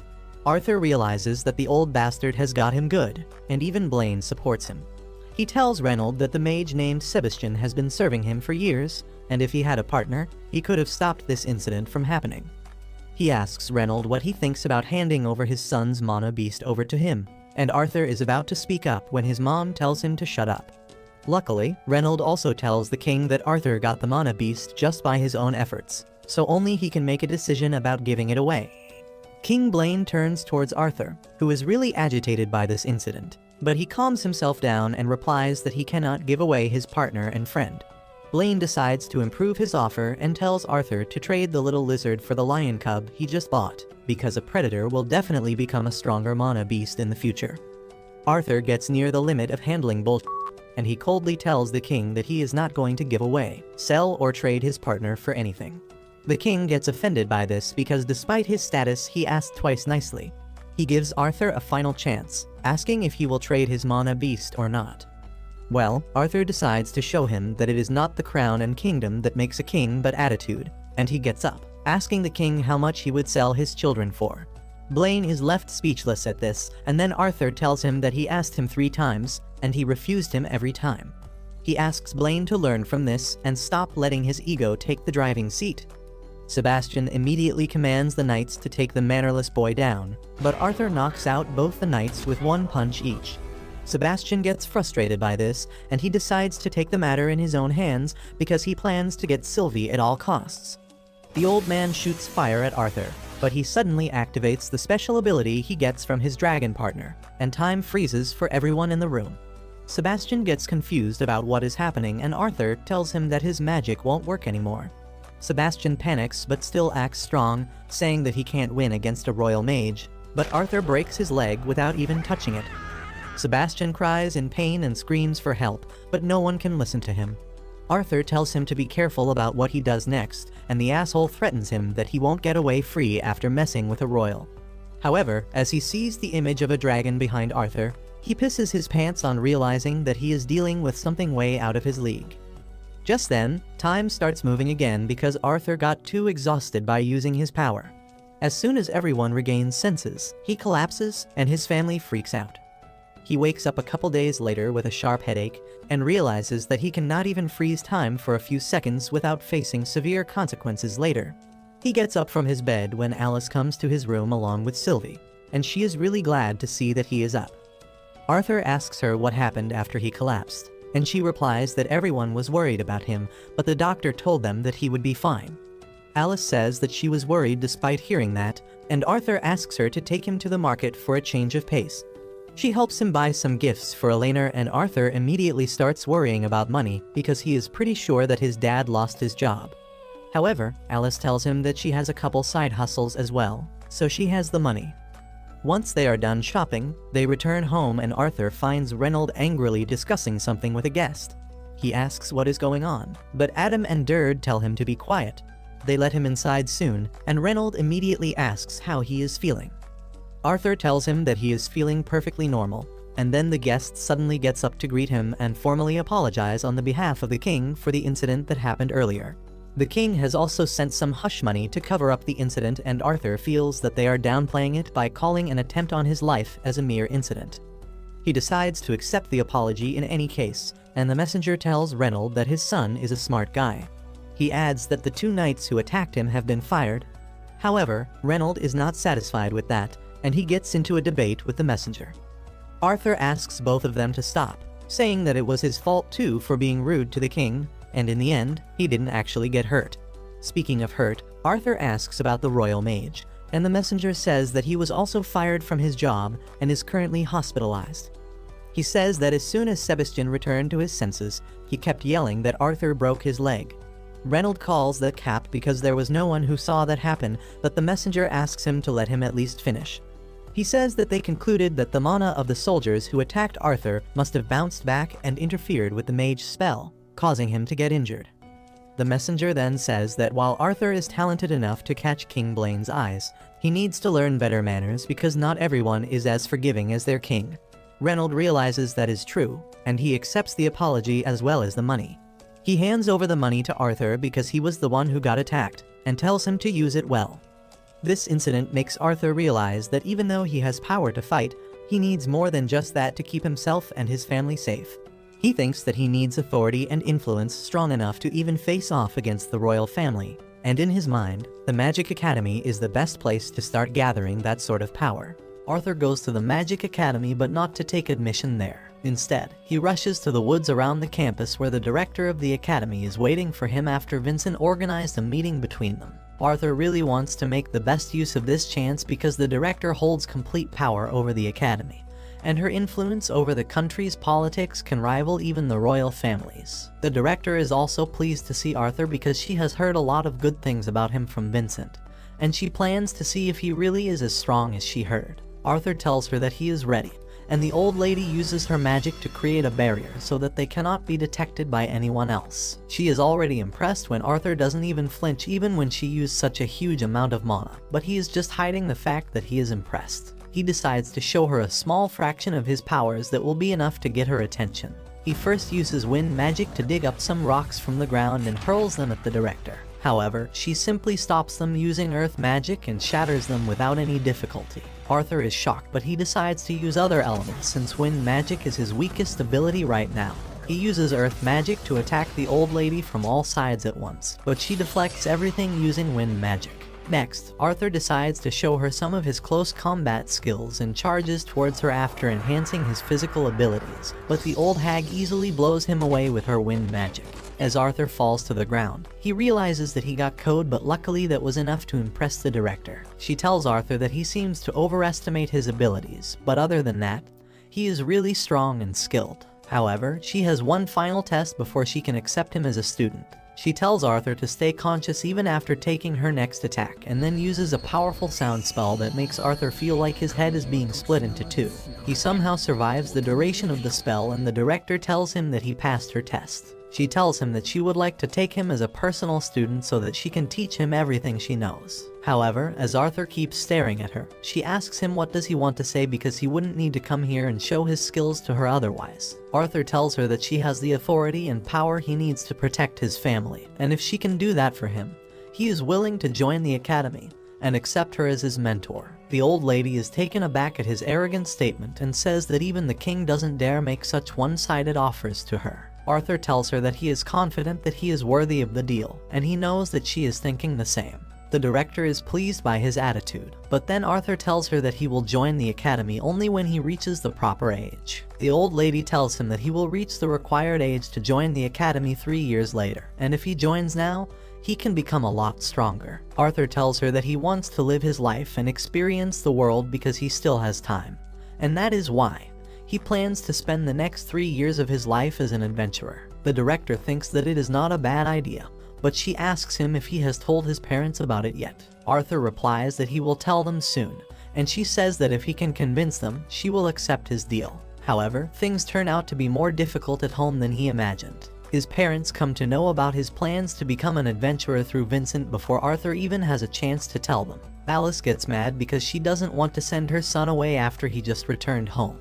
Arthur realizes that the old bastard has got him good, and even Blaine supports him. He tells Reynold that the mage named Sebastian has been serving him for years, and if he had a partner, he could have stopped this incident from happening. He asks Reynold what he thinks about handing over his son's mana beast over to him, and Arthur is about to speak up when his mom tells him to shut up. Luckily, Reynold also tells the king that Arthur got the mana beast just by his own efforts, so only he can make a decision about giving it away. King Blaine turns towards Arthur, who is really agitated by this incident, but he calms himself down and replies that he cannot give away his partner and friend. Blaine decides to improve his offer and tells Arthur to trade the little lizard for the lion cub he just bought, because a predator will definitely become a stronger mana beast in the future. Arthur gets near the limit of handling bullshit, and he coldly tells the king that he is not going to give away, sell, or trade his partner for anything. The king gets offended by this because despite his status, he asked twice nicely. He gives Arthur a final chance, asking if he will trade his mana beast or not. Well, Arthur decides to show him that it is not the crown and kingdom that makes a king but attitude, and he gets up, asking the king how much he would sell his children for. Blaine is left speechless at this, and then Arthur tells him that he asked him 3 times, and he refused him every time. He asks Blaine to learn from this and stop letting his ego take the driving seat. Sebastian immediately commands the knights to take the mannerless boy down, but Arthur knocks out both the knights with 1 punch each. Sebastian gets frustrated by this, and he decides to take the matter in his own hands because he plans to get Sylvie at all costs. The old man shoots fire at Arthur, but he suddenly activates the special ability he gets from his dragon partner, and time freezes for everyone in the room. Sebastian gets confused about what is happening, and Arthur tells him that his magic won't work anymore. Sebastian panics but still acts strong, saying that he can't win against a royal mage, but Arthur breaks his leg without even touching it. Sebastian cries in pain and screams for help, but no one can listen to him. Arthur tells him to be careful about what he does next, and the asshole threatens him that he won't get away free after messing with a royal. However, as he sees the image of a dragon behind Arthur, he pisses his pants on realizing that he is dealing with something way out of his league. Just then, time starts moving again because Arthur got too exhausted by using his power. As soon as everyone regains senses, he collapses and his family freaks out. He wakes up a couple days later with a sharp headache and realizes that he cannot even freeze time for a few seconds without facing severe consequences later. He gets up from his bed when Alice comes to his room along with Sylvie, and she is really glad to see that he is up. Arthur asks her what happened after he collapsed, and she replies that everyone was worried about him, but the doctor told them that he would be fine. Alice says that she was worried despite hearing that, and Arthur asks her to take him to the market for a change of pace. She helps him buy some gifts for Elena, and Arthur immediately starts worrying about money because he is pretty sure that his dad lost his job. However, Alice tells him that she has a couple side hustles as well, so she has the money. Once they are done shopping, they return home and Arthur finds Reynold angrily discussing something with a guest. He asks what is going on, but Adam and Derd tell him to be quiet. They let him inside soon, and Reynold immediately asks how he is feeling. Arthur tells him that he is feeling perfectly normal, and then the guest suddenly gets up to greet him and formally apologize on the behalf of the king for the incident that happened earlier. The king has also sent some hush money to cover up the incident, and Arthur feels that they are downplaying it by calling an attempt on his life as a mere incident. He decides to accept the apology in any case, and the messenger tells Reynold that his son is a smart guy. He adds that the 2 knights who attacked him have been fired. However, Reynold is not satisfied with that, and he gets into a debate with the messenger. Arthur asks both of them to stop, saying that it was his fault too for being rude to the king, and in the end, he didn't actually get hurt. Speaking of hurt, Arthur asks about the royal mage, and the messenger says that he was also fired from his job and is currently hospitalized. He says that as soon as Sebastian returned to his senses, he kept yelling that Arthur broke his leg. Reynold calls the cap because there was no one who saw that happen, but the messenger asks him to let him at least finish. He says that they concluded that the mana of the soldiers who attacked Arthur must have bounced back and interfered with the mage's spell, causing him to get injured. The messenger then says that while Arthur is talented enough to catch King Blaine's eyes, he needs to learn better manners because not everyone is as forgiving as their king. Reynold realizes that is true, and he accepts the apology as well as the money. He hands over the money to Arthur because he was the one who got attacked, and tells him to use it well. This incident makes Arthur realize that even though he has power to fight, he needs more than just that to keep himself and his family safe. He thinks that he needs authority and influence strong enough to even face off against the royal family, and in his mind, the Magic Academy is the best place to start gathering that sort of power. Arthur goes to the Magic Academy but not to take admission there. Instead, he rushes to the woods around the campus where the director of the academy is waiting for him after Vincent organized a meeting between them. Arthur really wants to make the best use of this chance because the director holds complete power over the academy, and her influence over the country's politics can rival even the royal families. The director is also pleased to see Arthur because she has heard a lot of good things about him from Vincent, and she plans to see if he really is as strong as she heard. Arthur tells her that he is ready, and the old lady uses her magic to create a barrier so that they cannot be detected by anyone else. She is already impressed when Arthur doesn't even flinch even when she used such a huge amount of mana, but he is just hiding the fact that he is impressed. He decides to show her a small fraction of his powers that will be enough to get her attention. He first uses wind magic to dig up some rocks from the ground and hurls them at the director. However, she simply stops them using earth magic and shatters them without any difficulty. Arthur is shocked, but he decides to use other elements since wind magic is his weakest ability right now. He uses earth magic to attack the old lady from all sides at once, but she deflects everything using wind magic. Next, Arthur decides to show her some of his close combat skills and charges towards her after enhancing his physical abilities, but the old hag easily blows him away with her wind magic. As Arthur falls to the ground, he realizes that he got code, but luckily that was enough to impress the director. She tells Arthur that he seems to overestimate his abilities, but other than that, he is really strong and skilled. However, she has one final test before she can accept him as a student. She tells Arthur to stay conscious even after taking her next attack, and then uses a powerful sound spell that makes Arthur feel like his head is being split into 2. He somehow survives the duration of the spell, and the director tells him that he passed her test. She tells him that she would like to take him as a personal student so that she can teach him everything she knows. However, as Arthur keeps staring at her, she asks him what does he want to say because he wouldn't need to come here and show his skills to her otherwise. Arthur tells her that she has the authority and power he needs to protect his family, and if she can do that for him, he is willing to join the academy and accept her as his mentor. The old lady is taken aback at his arrogant statement and says that even the king doesn't dare make such one-sided offers to her. Arthur tells her that he is confident that he is worthy of the deal, and he knows that she is thinking the same. The director is pleased by his attitude, but then Arthur tells her that he will join the academy only when he reaches the proper age. The old lady tells him that he will reach the required age to join the academy 3 years later, and if he joins now, he can become a lot stronger. Arthur tells her that he wants to live his life and experience the world because he still has time, and that is why he plans to spend the next 3 years of his life as an adventurer. The director thinks that it is not a bad idea, but she asks him if he has told his parents about it yet. Arthur replies that he will tell them soon, and she says that if he can convince them, she will accept his deal. However, things turn out to be more difficult at home than he imagined. His parents come to know about his plans to become an adventurer through Vincent before Arthur even has a chance to tell them. Alice gets mad because she doesn't want to send her son away after he just returned home.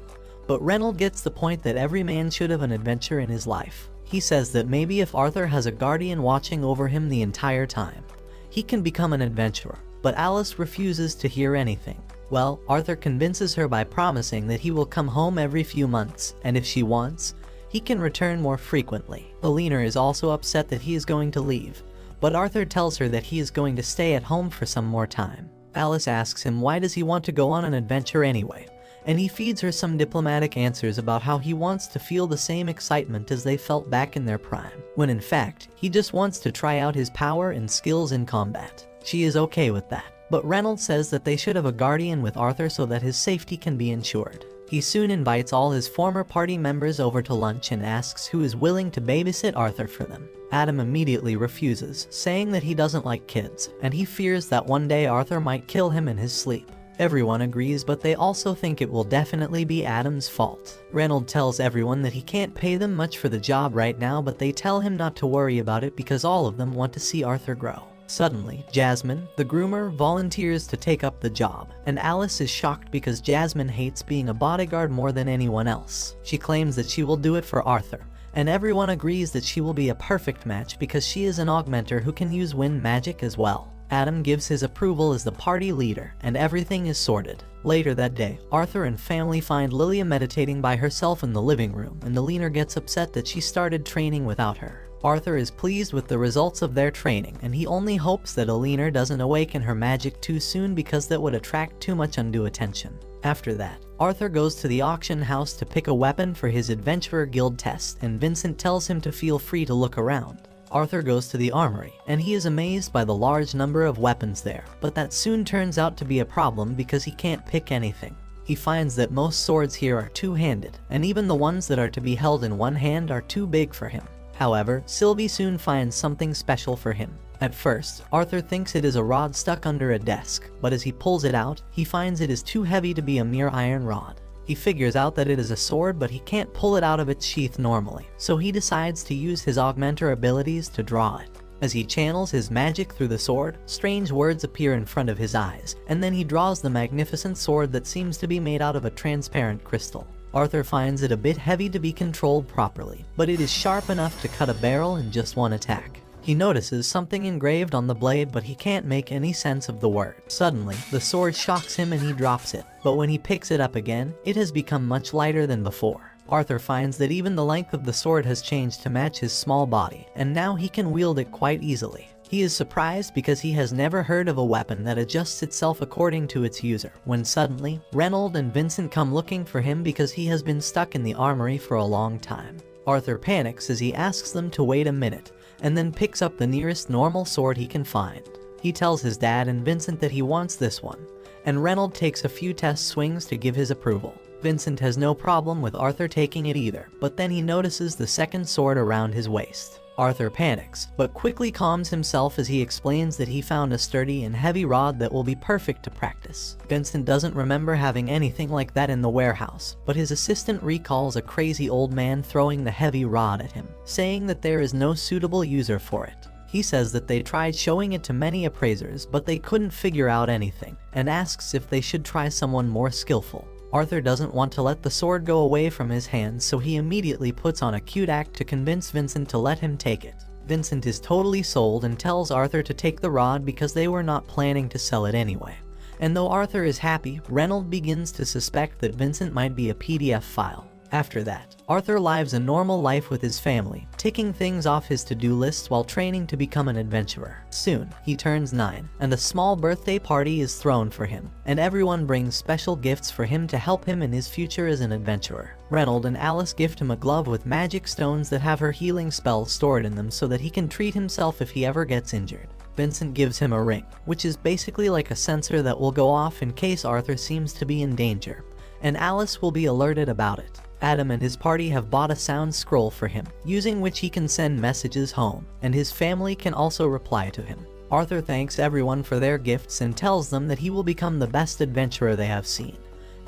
But Reynold gets the point that every man should have an adventure in his life. He says that maybe if Arthur has a guardian watching over him the entire time, he can become an adventurer. But Alice refuses to hear anything. Well, Arthur convinces her by promising that he will come home every few months, and if she wants, he can return more frequently. Alina is also upset that he is going to leave, but Arthur tells her that he is going to stay at home for some more time. Alice asks him why does he want to go on an adventure anyway, and he feeds her some diplomatic answers about how he wants to feel the same excitement as they felt back in their prime, when in fact, he just wants to try out his power and skills in combat. She is okay with that, but Reynold says that they should have a guardian with Arthur so that his safety can be ensured. He soon invites all his former party members over to lunch and asks who is willing to babysit Arthur for them. Adam immediately refuses, saying that he doesn't like kids, and he fears that one day Arthur might kill him in his sleep. Everyone agrees, but they also think it will definitely be Adam's fault. Reynold tells everyone that he can't pay them much for the job right now, but they tell him not to worry about it because all of them want to see Arthur grow. Suddenly, Jasmine, the groomer, volunteers to take up the job, and Alice is shocked because Jasmine hates being a bodyguard more than anyone else. She claims that she will do it for Arthur, and everyone agrees that she will be a perfect match because she is an augmenter who can use wind magic as well. Adam gives his approval as the party leader, and everything is sorted. Later that day, Arthur and family find Lilia meditating by herself in the living room, and Alina gets upset that she started training without her. Arthur is pleased with the results of their training, and he only hopes that Alina doesn't awaken her magic too soon because that would attract too much undue attention. After that, Arthur goes to the auction house to pick a weapon for his Adventurer Guild test, and Vincent tells him to feel free to look around. Arthur goes to the armory, and he is amazed by the large number of weapons there, but that soon turns out to be a problem because he can't pick anything. He finds that most swords here are two-handed, and even the ones that are to be held in one hand are too big for him. However, Sylvie soon finds something special for him. At first, Arthur thinks it is a rod stuck under a desk, but as he pulls it out, he finds it is too heavy to be a mere iron rod. He figures out that it is a sword, but he can't pull it out of its sheath normally, so he decides to use his augmenter abilities to draw it. As he channels his magic through the sword, strange words appear in front of his eyes, and then he draws the magnificent sword that seems to be made out of a transparent crystal. Arthur finds it a bit heavy to be controlled properly, but it is sharp enough to cut a barrel in just one attack. He notices something engraved on the blade, but he can't make any sense of the word. Suddenly, the sword shocks him and he drops it, but when he picks it up again, it has become much lighter than before. Arthur finds that even the length of the sword has changed to match his small body, and now he can wield it quite easily. He is surprised because he has never heard of a weapon that adjusts itself according to its user, when suddenly, Reynold and Vincent come looking for him because he has been stuck in the armory for a long time. Arthur panics as he asks them to wait a minute, and then picks up the nearest normal sword he can find. He tells his dad and Vincent that he wants this one, and Reynold takes a few test swings to give his approval. Vincent has no problem with Arthur taking it either, but then he notices the second sword around his waist. Arthur panics, but quickly calms himself as he explains that he found a sturdy and heavy rod that will be perfect to practice. Vincent doesn't remember having anything like that in the warehouse, but his assistant recalls a crazy old man throwing the heavy rod at him, saying that there is no suitable user for it. He says that they tried showing it to many appraisers, but they couldn't figure out anything, and asks if they should try someone more skillful. Arthur doesn't want to let the sword go away from his hands, so he immediately puts on a cute act to convince Vincent to let him take it. Vincent is totally sold and tells Arthur to take the rod because they were not planning to sell it anyway. And though Arthur is happy, Reynold begins to suspect that Vincent might be a PDF file. After that, Arthur lives a normal life with his family, ticking things off his to-do list while training to become an adventurer. Soon, he turns 9, and a small birthday party is thrown for him, and everyone brings special gifts for him to help him in his future as an adventurer. Reynold and Alice gift him a glove with magic stones that have her healing spells stored in them so that he can treat himself if he ever gets injured. Vincent gives him a ring, which is basically like a sensor that will go off in case Arthur seems to be in danger, and Alice will be alerted about it. Adam and his party have bought a sound scroll for him, using which he can send messages home, and his family can also reply to him. Arthur thanks everyone for their gifts and tells them that he will become the best adventurer they have seen.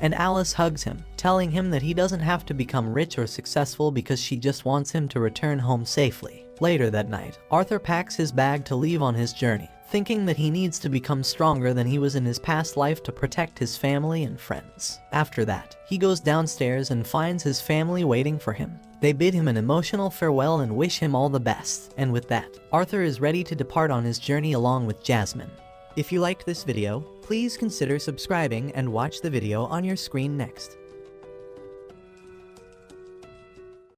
And Alice hugs him, telling him that he doesn't have to become rich or successful because she just wants him to return home safely. Later that night, Arthur packs his bag to leave on his journey, thinking that he needs to become stronger than he was in his past life to protect his family and friends. After that, he goes downstairs and finds his family waiting for him. They bid him an emotional farewell and wish him all the best, and with that, Arthur is ready to depart on his journey along with Jasmine. If you liked this video, please consider subscribing and watch the video on your screen next.